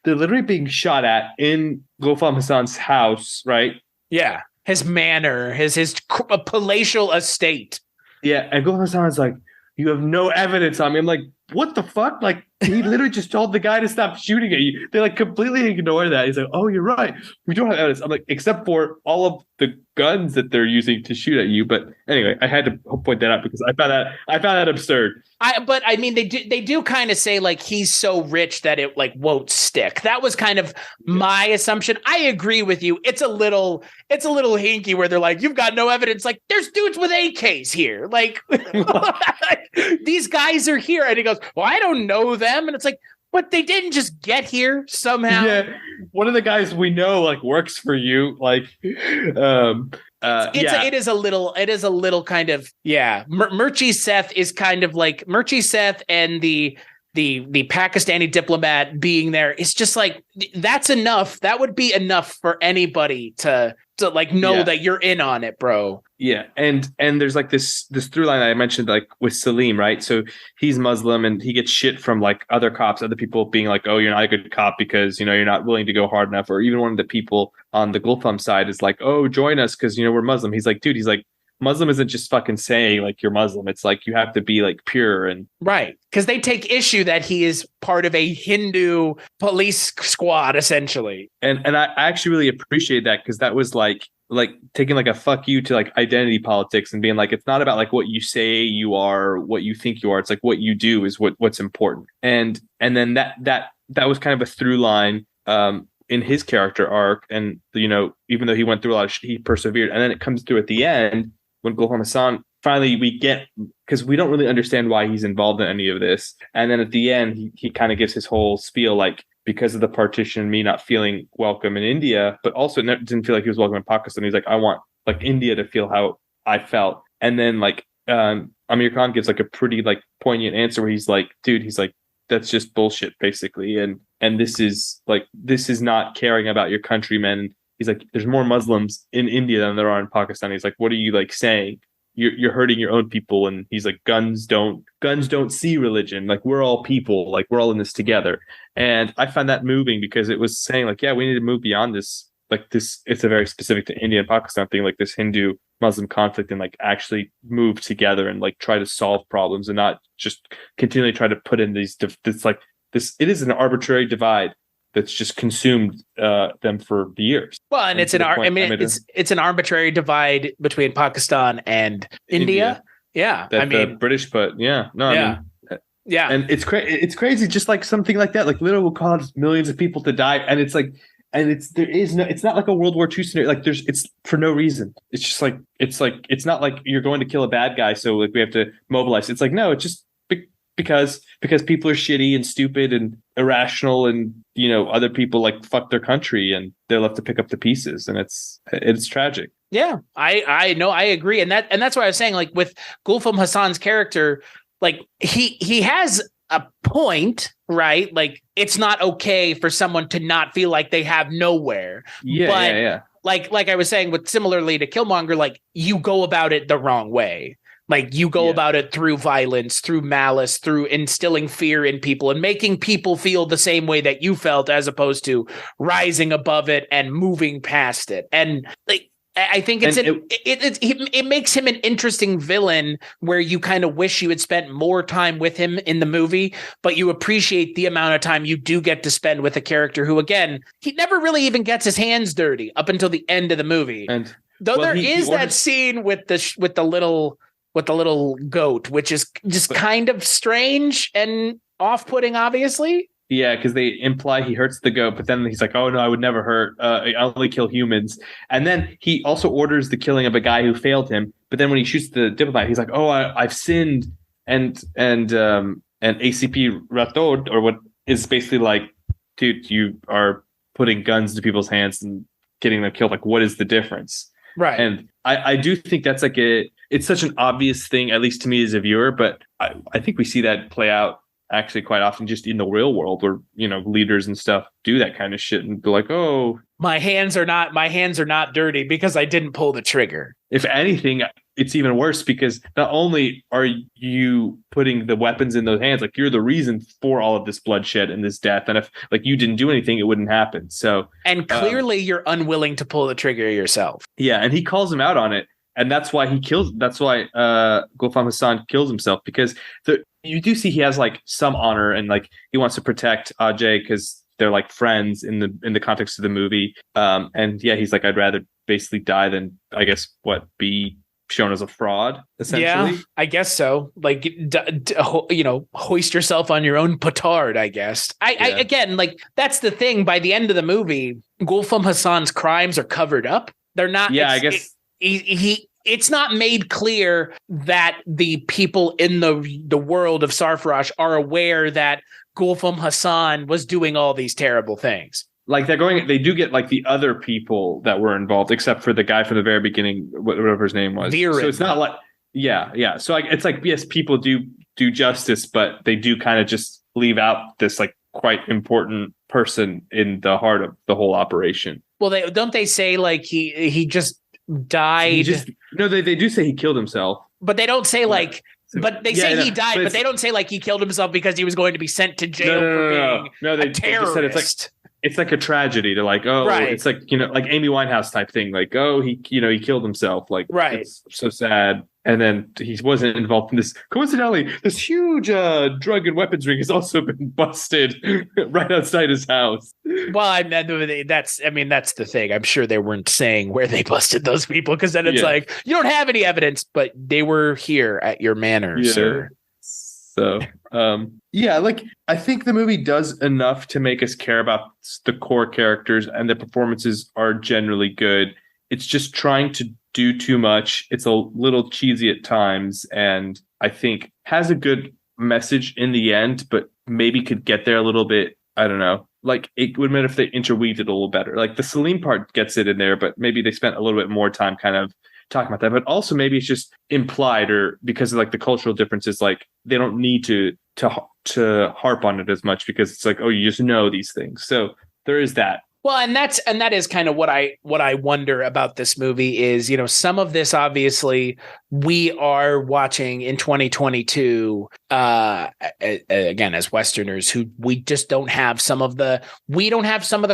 they're literally being shot at in Gulfam Hassan's house, right? Yeah. His manor, his palatial estate. Yeah, and Gulfam Hassan is like, you have no evidence on me. I'm like, what the fuck? Like, he literally just told the guy to stop shooting at you. They like completely ignore that. He's like, oh, you're right. We don't have evidence. I'm like, except for all of the guns that they're using to shoot at you. But anyway, I had to point that out because I found that absurd. But I mean, they do kind of say like he's so rich that it like won't stick. That was kind of my assumption. I agree with you. It's a little hinky where they're like, you've got no evidence. Like, there's dudes with AKs here. Like, these guys are here. And he goes, well, I don't know them. And it's like, but they didn't just get here somehow. Yeah, one of the guys we know like works for you. Like, it is a little kind of Murchie Seth is kind of like Murchie Seth and the Pakistani diplomat being there. It's just like, that's enough. That would be enough for anybody to like know that you're in on it, bro. Yeah, and there's like this through line that I mentioned, like with Saleem, right? So he's Muslim and he gets shit from like other cops, other people being like, "Oh, you're not a good cop because you're not willing to go hard enough." Or even one of the people on the Gulfam side is like, "Oh, join us because we're Muslim." He's like, "Dude," he's like, Muslim isn't just fucking saying like you're Muslim. It's like you have to be like pure and right, because they take issue that he is part of a Hindu police squad essentially. And I actually really appreciate that, because that was like taking like a fuck you to like identity politics and being like, it's not about like what you say you are, what you think you are. It's like what you do is what's important. And then that was kind of a through line in his character arc. And even though he went through a lot of shit, he persevered. And then it comes through at the end when Gulfam Hassan finally we get, because we don't really understand why he's involved in any of this. And then at the end, he kind of gives his whole spiel, like, because of the partition, me not feeling welcome in India, but also didn't feel like he was welcome in Pakistan. He's like, I want like India to feel how I felt. And then like Aamir Khan gives like a pretty like poignant answer where he's like, dude, he's like, that's just bullshit basically. And this is not caring about your countrymen. He's like, there's more Muslims in India than there are in Pakistan. He's like, what are you like saying? You're hurting your own people. And he's like, guns don't see religion. Like, we're all people, like we're all in this together. And I find that moving because it was saying like, yeah, we need to move beyond this. Like this, it's a very specific to India and Pakistan thing, like this Hindu Muslim conflict, and like actually move together and like try to solve problems and not just continually try to put in these, it's like this, it is an arbitrary divide that's just consumed them for years. Well, and it's an arbitrary divide between Pakistan and India. Yeah, that the British put. Yeah, no, yeah. I mean, yeah, and it's crazy. Just like something like that, like literally will cause millions of people to die, and it's like, and it's not like a World War II scenario. Like it's for no reason. It's just like it's not like you're going to kill a bad guy, so like we have to mobilize. It's like no, it's just because people are shitty and stupid and irrational, and you know other people like fuck their country and they're left to pick up the pieces, and it's tragic. Yeah, I know, I agree, and that's why I was saying, like with Gulfam Hassan's character, like he has a point, right? Like it's not okay for someone to not feel like they have nowhere. Yeah. Like I was saying, with similarly to Killmonger, like you go about it the wrong way. Like you go about it through violence, through malice, through instilling fear in people and making people feel the same way that you felt, as opposed to rising above it and moving past it. And like, I think it makes him an interesting villain, where you kind of wish you had spent more time with him in the movie, but you appreciate the amount of time you do get to spend with a character who, again, he never really even gets his hands dirty up until the end of the movie. And though there is that scene with the little goat, which is just kind of strange and off-putting, obviously. Yeah, because they imply he hurts the goat, but then he's like, oh, no, I would never hurt. I only kill humans. And then he also orders the killing of a guy who failed him. But then when he shoots the diplomat, he's like, oh, I've sinned. And ACP Rathod, or what is basically like, dude, you are putting guns to people's hands and getting them killed. Like, what is the difference? Right. And I do think that's like it's such an obvious thing, at least to me as a viewer, but I think we see that play out actually quite often just in the real world, where, you know, leaders and stuff do that kind of shit and be like, oh, my hands are not dirty because I didn't pull the trigger. If anything, it's even worse, because not only are you putting the weapons in those hands, like you're the reason for all of this bloodshed and this death. And if like you didn't do anything, it wouldn't happen. So, and clearly you're unwilling to pull the trigger yourself. Yeah. And he calls him out on it. And that's why Gulfam Hassan kills himself, because you do see he has like some honor, and like he wants to protect Ajay because they're like friends in the context of the movie. And yeah, he's like, I'd rather basically die than, I guess, be shown as a fraud, essentially. Yeah, I guess so. Like, hoist yourself on your own petard, I guess. I again, like, that's the thing. By the end of the movie, Gulfam Hassan's crimes are covered up. They're not. Yeah, I guess. It's not made clear that the people in the world of Sarfarosh are aware that Gulfam Hassan was doing all these terrible things. Like they do get like the other people that were involved, except for the guy from the very beginning, whatever his name was. Viren. So it's not like, yeah. So like, it's like, yes, people do justice, but they do kind of just leave out this like quite important person in the heart of the whole operation. Well, don't they say like he just died? They do say he killed himself, but they don't say like. But they say he died, but they don't say like he killed himself because he was going to be sent to jail for being a terrorist. They just said it's like a tragedy. They're like, oh, right. It's like, you know, like Amy Winehouse type thing. Like, oh, he killed himself. Like, right. It's so sad. And then he wasn't involved in this. Coincidentally, this huge drug and weapons ring has also been busted right outside his house. Well, that's the thing. I'm sure they weren't saying where they busted those people, because then it's like, you don't have any evidence, but they were here at your manor, sir. So, like, I think the movie does enough to make us care about the core characters, and the performances are generally good. It's just trying to do too much. It's a little cheesy at times, and I think has a good message in the end, but maybe could get there a little bit. I don't know. Like, it would mean if they interweaved it a little better. Like, the Saleem part gets it in there, but maybe they spent a little bit more time kind of talking about that. But also maybe it's just implied, or because of like the cultural differences, like they don't need to harp on it as much because it's like, oh, you just know these things. So there is that. Well, and that is kind of what I wonder about this movie is, you know, some of this obviously we are watching in 2022 again as Westerners who we just don't have some of the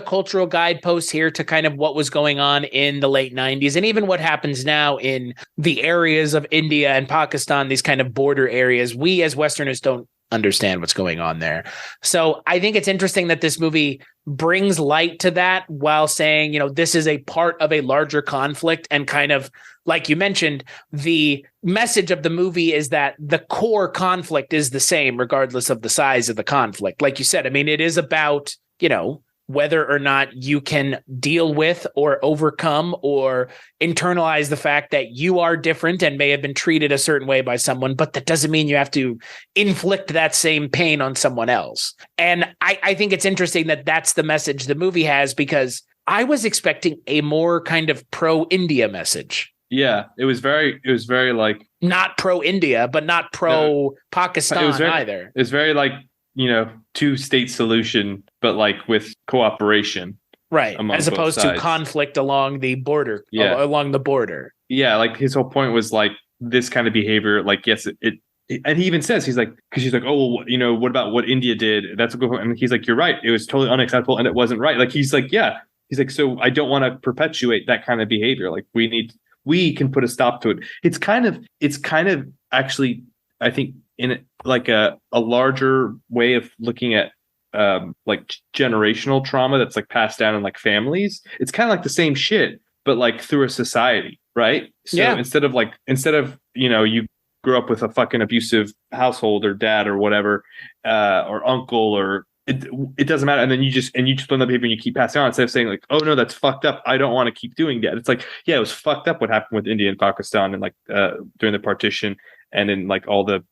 cultural guideposts here to kind of what was going on in the late 90s and even what happens now in the areas of India and Pakistan, these kind of border areas. We as Westerners don't understand what's going on there. So I think it's interesting that this movie brings light to that while saying, you know, this is a part of a larger conflict, and kind of like you mentioned, the message of the movie is that the core conflict is the same regardless of the size of the conflict. Like you said, I mean, it is about, you know, whether or not you can deal with or overcome or internalize the fact that you are different and may have been treated a certain way by someone, but that doesn't mean you have to inflict that same pain on someone else. And I think it's interesting that that's the message the movie has, because I was expecting a more kind of pro-India message. Yeah, it was very like not pro-India, but not pro-Pakistan either. It's very like, you know, two-state solution, but like with cooperation, right? As opposed to conflict along the border. Along the border. Yeah, like his whole point was like this kind of behavior. Like, yes, it and he even says, he's like, because she's like, oh, well, you know, what about what India did? That's a good point. And he's like, you're right. It was totally unacceptable, and it wasn't right. Like, he's like, yeah. He's like, so I don't want to perpetuate that kind of behavior. Like, we can put a stop to it. It's kind of actually, I think, in like a larger way of looking at like generational trauma that's like passed down in like families. It's kind of like the same shit, but like through a society, right? So instead of, you know, you grew up with a fucking abusive household or dad or whatever, or uncle, or it doesn't matter. And then you just learn that behavior and you keep passing on instead of saying like, oh no, that's fucked up, I don't want to keep doing that. It's like, yeah, it was fucked up what happened with India and Pakistan and like during the partition and in like all the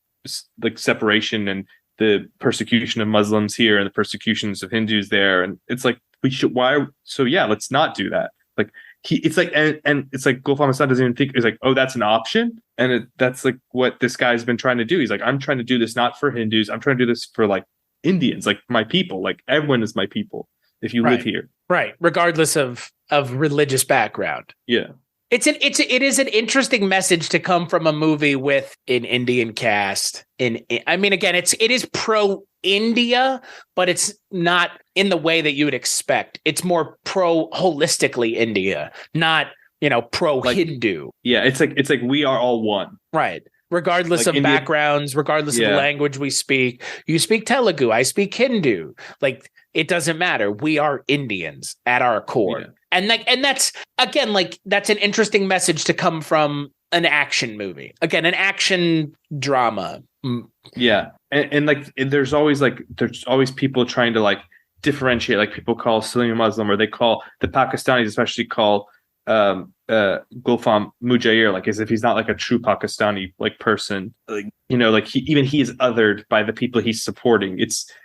like separation and the persecution of Muslims here and the persecutions of Hindus there. And it's like, let's not do that. Like it's like, and it's like Gulfam Hassan doesn't even think, it's like, oh, that's an option. And that's like what this guy's been trying to do. He's like, I'm trying to do this not for Hindus. I'm trying to do this for like Indians, like my people, like everyone is my people if you live here. Right. Regardless of religious background. Yeah. It is an interesting message to come from a movie with an Indian cast. I mean, again, it is pro-India, but it's not in the way that you would expect. It's more pro-holistically India, not, you know, pro-Hindu. Like, yeah, it's like we are all one. Right. Regardless like of India, backgrounds, regardless of the language we speak. You speak Telugu, I speak Hindu. Like, it doesn't matter. We are Indians at our core. Yeah. And that's, again, like, that's an interesting message to come from an action movie. Again, an action drama. Yeah. And like, there's always people trying to like differentiate, like people call Saleem a Muslim, or they call the Pakistanis especially call Gulfam Muhajir, like as if he's not like a true Pakistani like person, like, you know, like he is othered by the people he's supporting.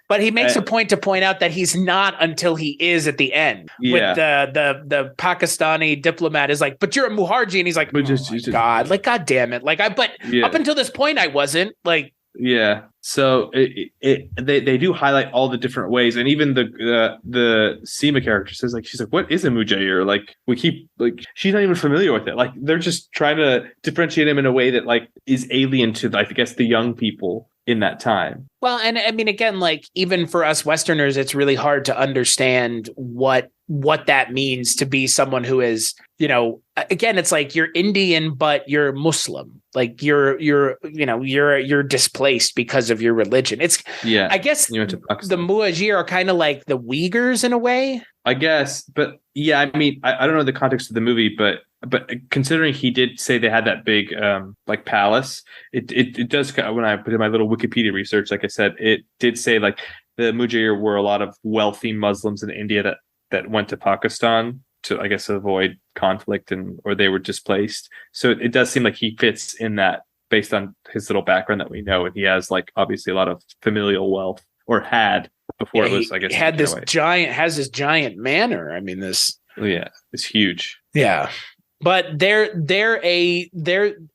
But he makes a point to point out that he's not until he is at the end. Yeah. With the Pakistani diplomat is like, but you're a Muhajir, and he's like, God, like, God damn it, like up until this point I wasn't, like. Yeah. So they do highlight all the different ways, and even the Seema character says, like, she's like, what is a Muhajir? Like, we keep, like, she's not even familiar with it. Like, they're just trying to differentiate him in a way that like is alien to, I guess, the young people in that time. Well, and I mean, again, like, even for us Westerners, it's really hard to understand what that means to be someone who is, you know, again, it's like you're Indian, but you're Muslim. Like you're displaced because of your religion. I guess the Muhajir are kind of like the Uyghurs in a way. I guess, but yeah, I mean, I don't know the context of the movie, but considering he did say they had that big like palace, it does, when I did my little Wikipedia research, like I said, it did say like the Muhajir were a lot of wealthy Muslims in India that went to Pakistan to I guess avoid conflict or they were displaced. So it does seem like he fits in that based on his little background that we know, and he has like obviously a lot of familial wealth, or had before it was I guess had this giant manor. I mean this. Yeah, it's huge. Yeah. But they're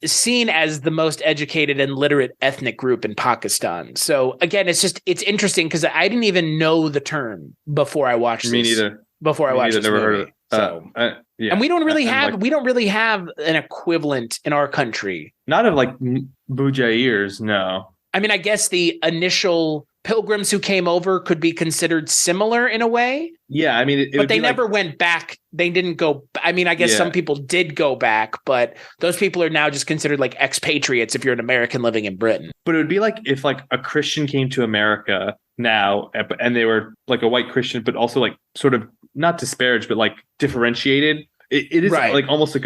seen as the most educated and literate ethnic group in Pakistan. So again, it's interesting because I didn't even know the term before I watched this. Me neither. Before I watched this never movie. Heard of it. Yeah. And we don't really have an equivalent in our country. Not of like Mujahirs, no. I mean, I guess the initial pilgrims who came over could be considered similar in a way. Yeah, I mean, but they never went back. They didn't go. I mean, I guess some people did go back, but those people are now just considered like expatriates if you're an American living in Britain. But it would be like if like a Christian came to America now and they were like a white Christian, but also like sort of not disparaged, but like differentiated. It is like almost like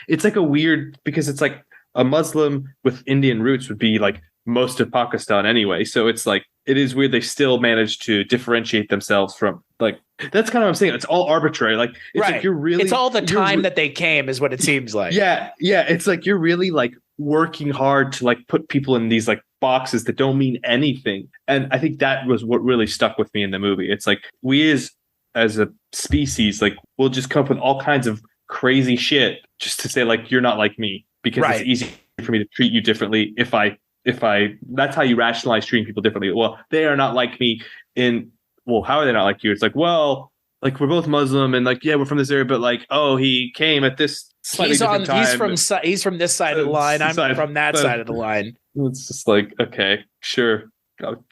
it's like a weird, because it's like a Muslim with Indian roots would be like most of Pakistan anyway. So it's like, it is weird. They still manage to differentiate themselves from like, that's kind of what I'm saying. It's all arbitrary. Like, it's like you're really, it's all the time that they came is what it seems like. Yeah. Yeah. It's like, you're really like working hard to like put people in these like boxes that don't mean anything. And I think that was what really stuck with me in the movie. It's like we as a species, like we'll just come up with all kinds of crazy shit just to say like, you're not like me, because it's easy for me to treat you differently if I that's how you rationalize treating people differently. Well, they are not like me how are they not like you? It's like, well, like we're both Muslim and like, yeah, we're from this area, but like, oh, he came at this slightly different time. He's from this side of the line. I'm from that side of the line. It's just like, okay, sure.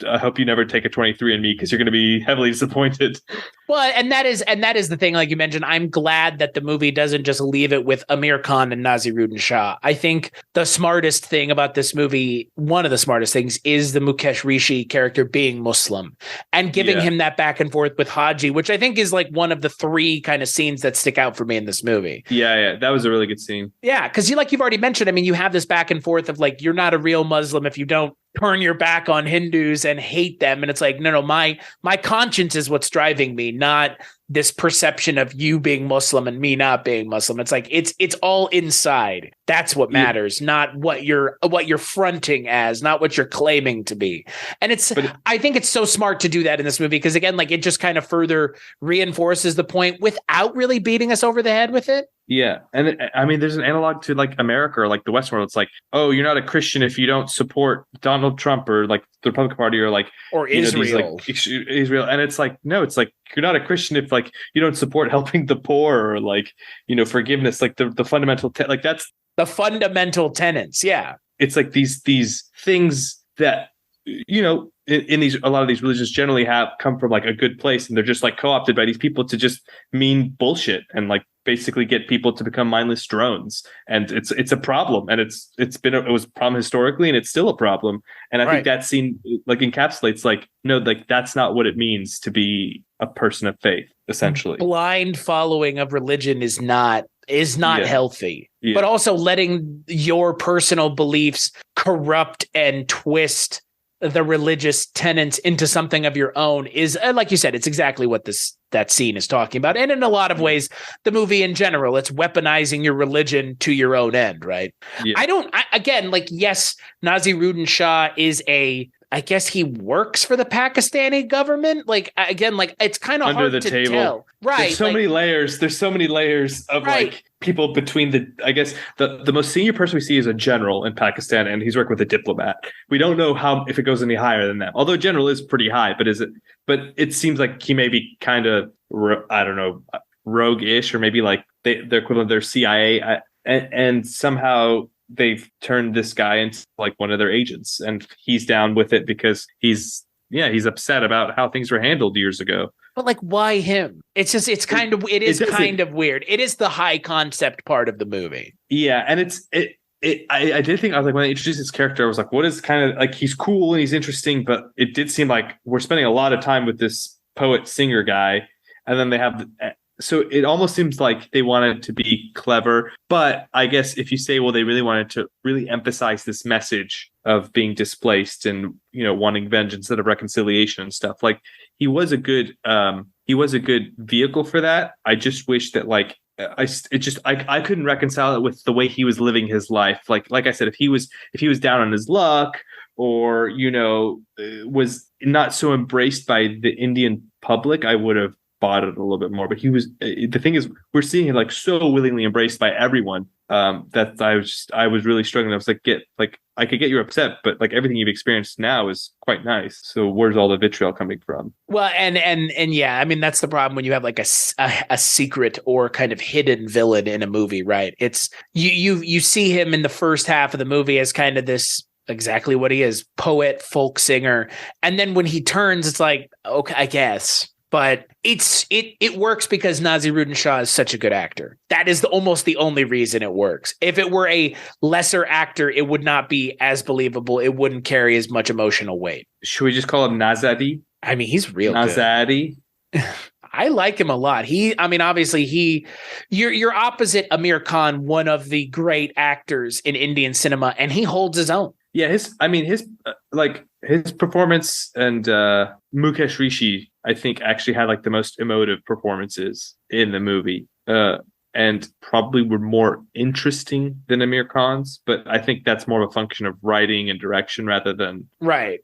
I hope you never take a 23andMe because you're going to be heavily disappointed. Well, and that is the thing, like you mentioned. I'm glad that the movie doesn't just leave it with Aamir Khan and Naseeruddin Shah. I think the smartest thing about this movie, one of the smartest things, is the Mukesh Rishi character being Muslim and giving him that back and forth with Haji, which I think is like one of the three kind of scenes that stick out for me in this movie. Yeah, that was a really good scene. Yeah, because you've already mentioned, I mean, you have this back and forth of like, you're not a real Muslim if you don't turn your back on Hindus and hate them. And it's like, no, my conscience is what's driving me, not this perception of you being Muslim and me not being Muslim. It's like, it's all inside. That's what matters, not what you're fronting as, not what you're claiming to be. And I think it's so smart to do that in this movie, because again, like it just kind of further reinforces the point without really beating us over the head with it. Yeah. And I mean, there's an analog to like America or like the Western world. It's like, oh, you're not a Christian if you don't support Donald Trump or like the Republican Party or like, or Israel. Israel. And it's like, no, it's like, you're not a Christian if like you don't support helping the poor or like, forgiveness, like the fundamental, like that's the fundamental tenets. Yeah. It's like these things that, in a lot of these religions generally come from like a good place, and they're just like co-opted by these people to just mean bullshit and like basically get people to become mindless drones. And it's a problem, and it was a problem historically, and it's still a problem. And I think that scene like encapsulates like, no, like that's not what it means to be a person of faith. Essentially, blind following of religion is not healthy. Yeah. But also letting your personal beliefs corrupt and twist the religious tenets into something of your own is, like you said, it's exactly what that scene is talking about. And in a lot of ways, the movie in general, it's weaponizing your religion to your own end, right? Yeah. Yes, Naseeruddin Shah is I guess he works for the Pakistani government. Like, again, like it's kind of hard to tell. Right. There's so many layers. There's so many layers of like people between the most senior person we see is a general in Pakistan, and he's working with a diplomat. We don't know if it goes any higher than that. Although general is pretty high, but it seems like he may be kind of, I don't know, rogue-ish, or maybe like they're equivalent of their CIA, and somehow they've turned this guy into like one of their agents, and he's down with it because he's upset about how things were handled years ago. But like, why him? It's kind of weird. It is the high concept part of the movie. Yeah. And I did think, I was like, when they introduced this character, I was like, what is kind of like, he's cool and he's interesting, but it did seem like we're spending a lot of time with this poet singer guy. And then they have, so it almost seems like they wanted to be clever, but I guess if you say, well, they really wanted to really emphasize this message of being displaced and, wanting vengeance instead of reconciliation and stuff, like he was a good vehicle for that. I just wish that like I couldn't reconcile it with the way he was living his life. Like I said, if he was down on his luck, or was not so embraced by the Indian public, I would have bought it a little bit more. But he was, the thing is, we're seeing him like so willingly embraced by everyone, that I was really struggling. I was like, I could get you upset, but like everything you've experienced now is quite nice. So where's all the vitriol coming from? Well, and yeah, I mean, that's the problem when you have like a secret or kind of hidden villain in a movie, right? It's you see him in the first half of the movie as kind of this, exactly what he is, poet, folk singer, and then when he turns, it's like, okay, I guess. But it works because Naseeruddin Shah is such a good actor. That is almost the only reason it works. If it were a lesser actor, it would not be as believable. It wouldn't carry as much emotional weight. Should we just call him Nazadi? I mean, he's real Nazadi. Good. I like him a lot. Obviously you're opposite Aamir Khan, one of the great actors in Indian cinema, and he holds his own. Yeah, his performance and Mukesh Rishi, I think, actually had like the most emotive performances in the movie, and probably were more interesting than Aamir Khan's. But I think that's more of a function of writing and direction rather than right.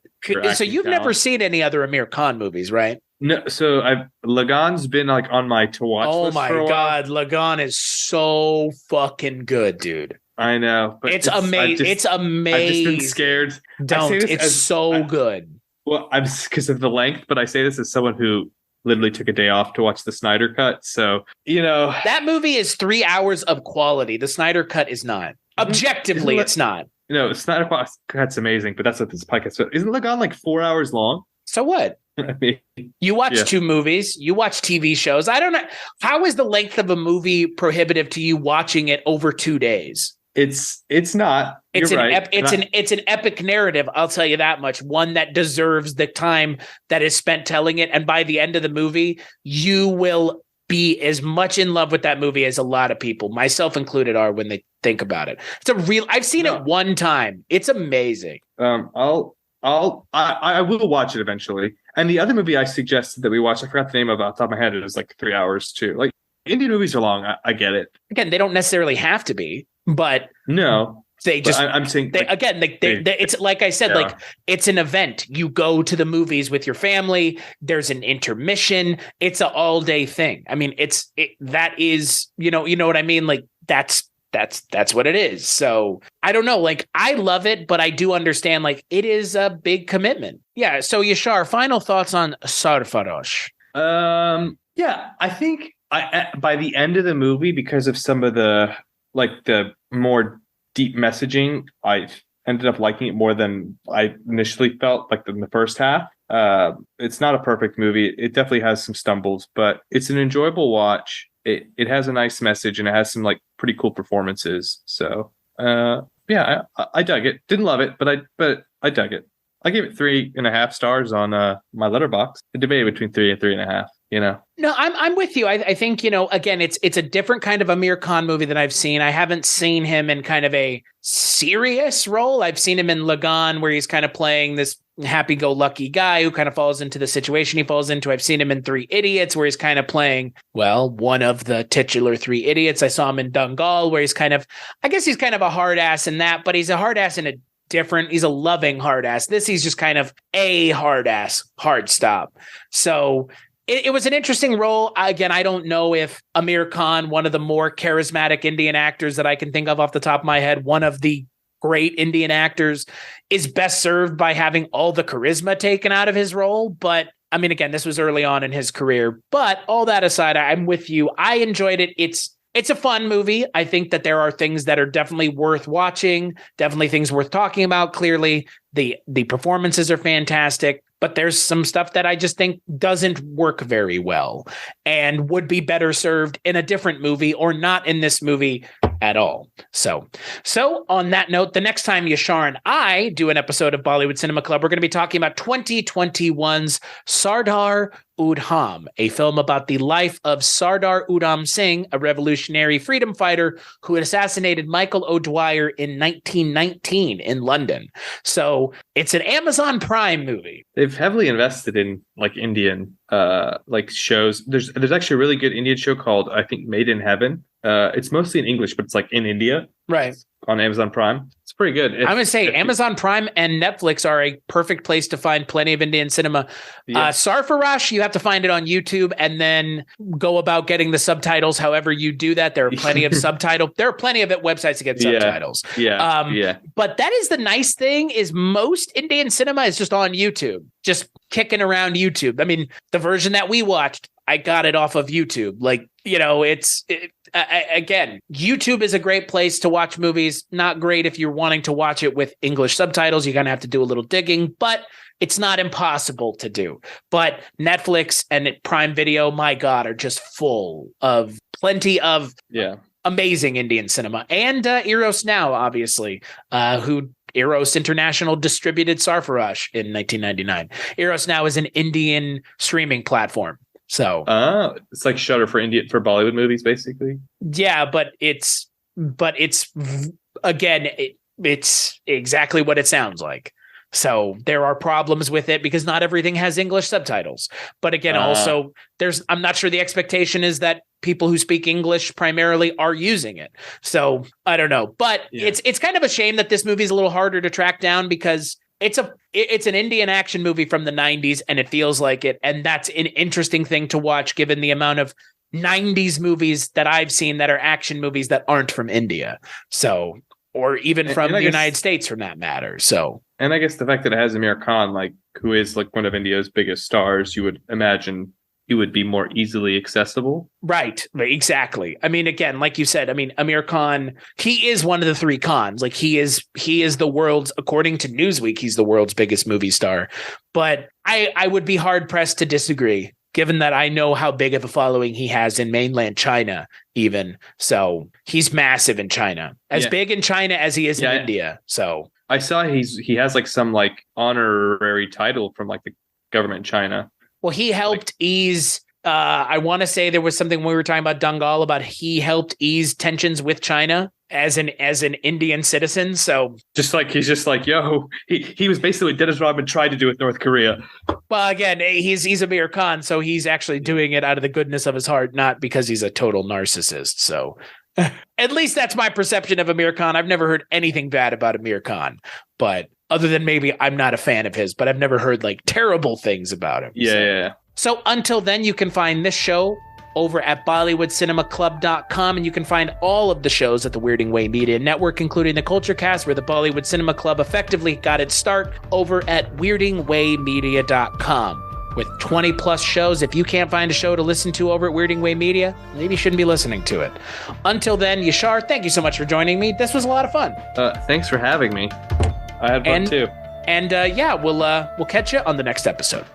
So you've never seen any other Aamir Khan movies, right? No. So Lagan's been like on my to watch list for a while. Oh my God, Lagan is so fucking good, dude. I know, but it's amazing. It's amazing. I've just been scared. Don't. It's so good. Well, I'm because of the length, but I say this as someone who literally took a day off to watch the Snyder Cut. So, that movie is 3 hours of quality. The Snyder Cut is not. Objectively, it's not. Snyder Cut's amazing, but that's what this podcast is. Isn't Lagan like 4 hours long? So what? I mean, you watch 2 movies, you watch TV shows. I don't know. How is the length of a movie prohibitive to you watching it over 2 days? It's not. It's an epic narrative. I'll tell you that much. One that deserves the time that is spent telling it. And by the end of the movie, you will be as much in love with that movie as a lot of people, myself included, are when they think about it. I've seen it one time. It's amazing. I will watch it eventually. And the other movie I suggested that we watch, I forgot the name of it off the top of my head. It was like 3 hours too. Like, Indian movies are long. I get it. Again, they don't necessarily have to be, but no, they just. I'm saying it's like I said, like it's an event. You go to the movies with your family. There's an intermission. It's an all day thing. I mean, that is you know what I mean. Like that's what it is. So I don't know. Like I love it, but I do understand. Like it is a big commitment. Yeah. So Yashar, final thoughts on Sarfarosh? Yeah, I think. By the end of the movie, because of some of the more deep messaging, I ended up liking it more than I initially felt like in the first half. It's not a perfect movie. It definitely has some stumbles, but it's an enjoyable watch. It has a nice message and it has some like pretty cool performances. So yeah, I dug it. Didn't love it, but I dug it. I gave it 3.5 stars on my Letterboxd. I debated between 3 and 3.5. No, I'm with you. I think, again, it's a different kind of Aamir Khan movie than I've seen. I haven't seen him in kind of a serious role. I've seen him in Lagan, where he's kind of playing this happy-go-lucky guy who kind of falls into the situation he falls into. I've seen him in 3 Idiots, where he's kind of playing, one of the titular 3 idiots. I saw him in Dangal, where he's kind of a hard ass in that, but he's a hard ass in he's a loving hard ass. He's just kind of a hard ass, hard stop. So it was an interesting role. Again, I don't know if Aamir Khan, one of the more charismatic Indian actors that I can think of off the top of my head, one of the great Indian actors, is best served by having all the charisma taken out of his role. But I mean, again, this was early on in his career. But all that aside, I'm with you. I enjoyed it. It's a fun movie. I think that there are things that are definitely worth watching, definitely things worth talking about. Clearly, the performances are fantastic, but there's some stuff that I just think doesn't work very well and would be better served in a different movie or not in this movie at all. So on that note, the next time Yashar and I do an episode of Bollywood Cinema Club, we're going to be talking about 2021's Sardar Udham, a film about the life of Sardar Udham Singh, a revolutionary freedom fighter who had assassinated Michael O'Dwyer in 1919 in London. So it's an Amazon Prime movie. They've heavily invested in like Indian like shows. There's actually a really good Indian show called, I think, Made in Heaven. It's mostly in English, but it's like in India. Right. On Amazon Prime. It's pretty good. I'm going to say Amazon Prime and Netflix are a perfect place to find plenty of Indian cinema. Yeah. Sarfarosh, you have to find it on YouTube and then go about getting the subtitles. However you do that, there are plenty of subtitles. There are plenty of websites to get subtitles. Yeah. But that is the nice thing is most Indian cinema is just on YouTube, just kicking around YouTube. I mean, the version that we watched, I got it off of YouTube. Like, you know, again, YouTube is a great place to watch movies. Not great if you're wanting to watch it with English subtitles. You're going to have to do a little digging, but it's not impossible to do. But Netflix and Prime Video, my God, are just full of plenty of amazing Indian cinema. And Eros Now, obviously, who Eros International distributed Sarfarosh in 1999. Eros Now is an Indian streaming platform. So it's like Shudder for Bollywood movies, basically. Yeah, but it's again, it's exactly what it sounds like. So there are problems with it because not everything has English subtitles. But again, also I'm not sure the expectation is that people who speak English primarily are using it. So I don't know, but it's kind of a shame that this movie is a little harder to track down because it's an Indian action movie from the 90s and it feels like it. And that's an interesting thing to watch given the amount of 90s movies that I've seen that are action movies that aren't from India. So, or even from the United States for that matter. So, and I guess the fact that it has Aamir Khan, like who is like one of India's biggest stars, you would imagine it would be more easily accessible. Right. Exactly. I mean, again, like you said, I mean, Aamir Khan, he is one of the three Khans. Like he is the world's, according to Newsweek, he's the world's biggest movie star. But I would be hard pressed to disagree, given that I know how big of a following he has in mainland China, even. So he's massive in China, as big in China as he is in India. So I saw he has like some like honorary title from like the government in China. Well, he helped ease. I want to say there was something when we were talking about Dangal about he helped ease tensions with China as an Indian citizen. So he's just like, yo, he was basically did as Rodman tried to do with North Korea. Well, again, he's Aamir Khan, so he's actually doing it out of the goodness of his heart, not because he's a total narcissist. So at least that's my perception of Aamir Khan. I've never heard anything bad about Aamir Khan, but other than maybe I'm not a fan of his, but I've never heard like terrible things about him. Yeah. So until then, you can find this show over at BollywoodCinemaClub.com, and you can find all of the shows at the Weirding Way Media Network, including the Culture Cast, where the Bollywood Cinema Club effectively got its start over at WeirdingWayMedia.com. With 20 plus shows, if you can't find a show to listen to over at Weirding Way Media, maybe you shouldn't be listening to it. Until then, Yashar, thank you so much for joining me. This was a lot of fun. Thanks for having me. I had fun too. And we'll catch you on the next episode.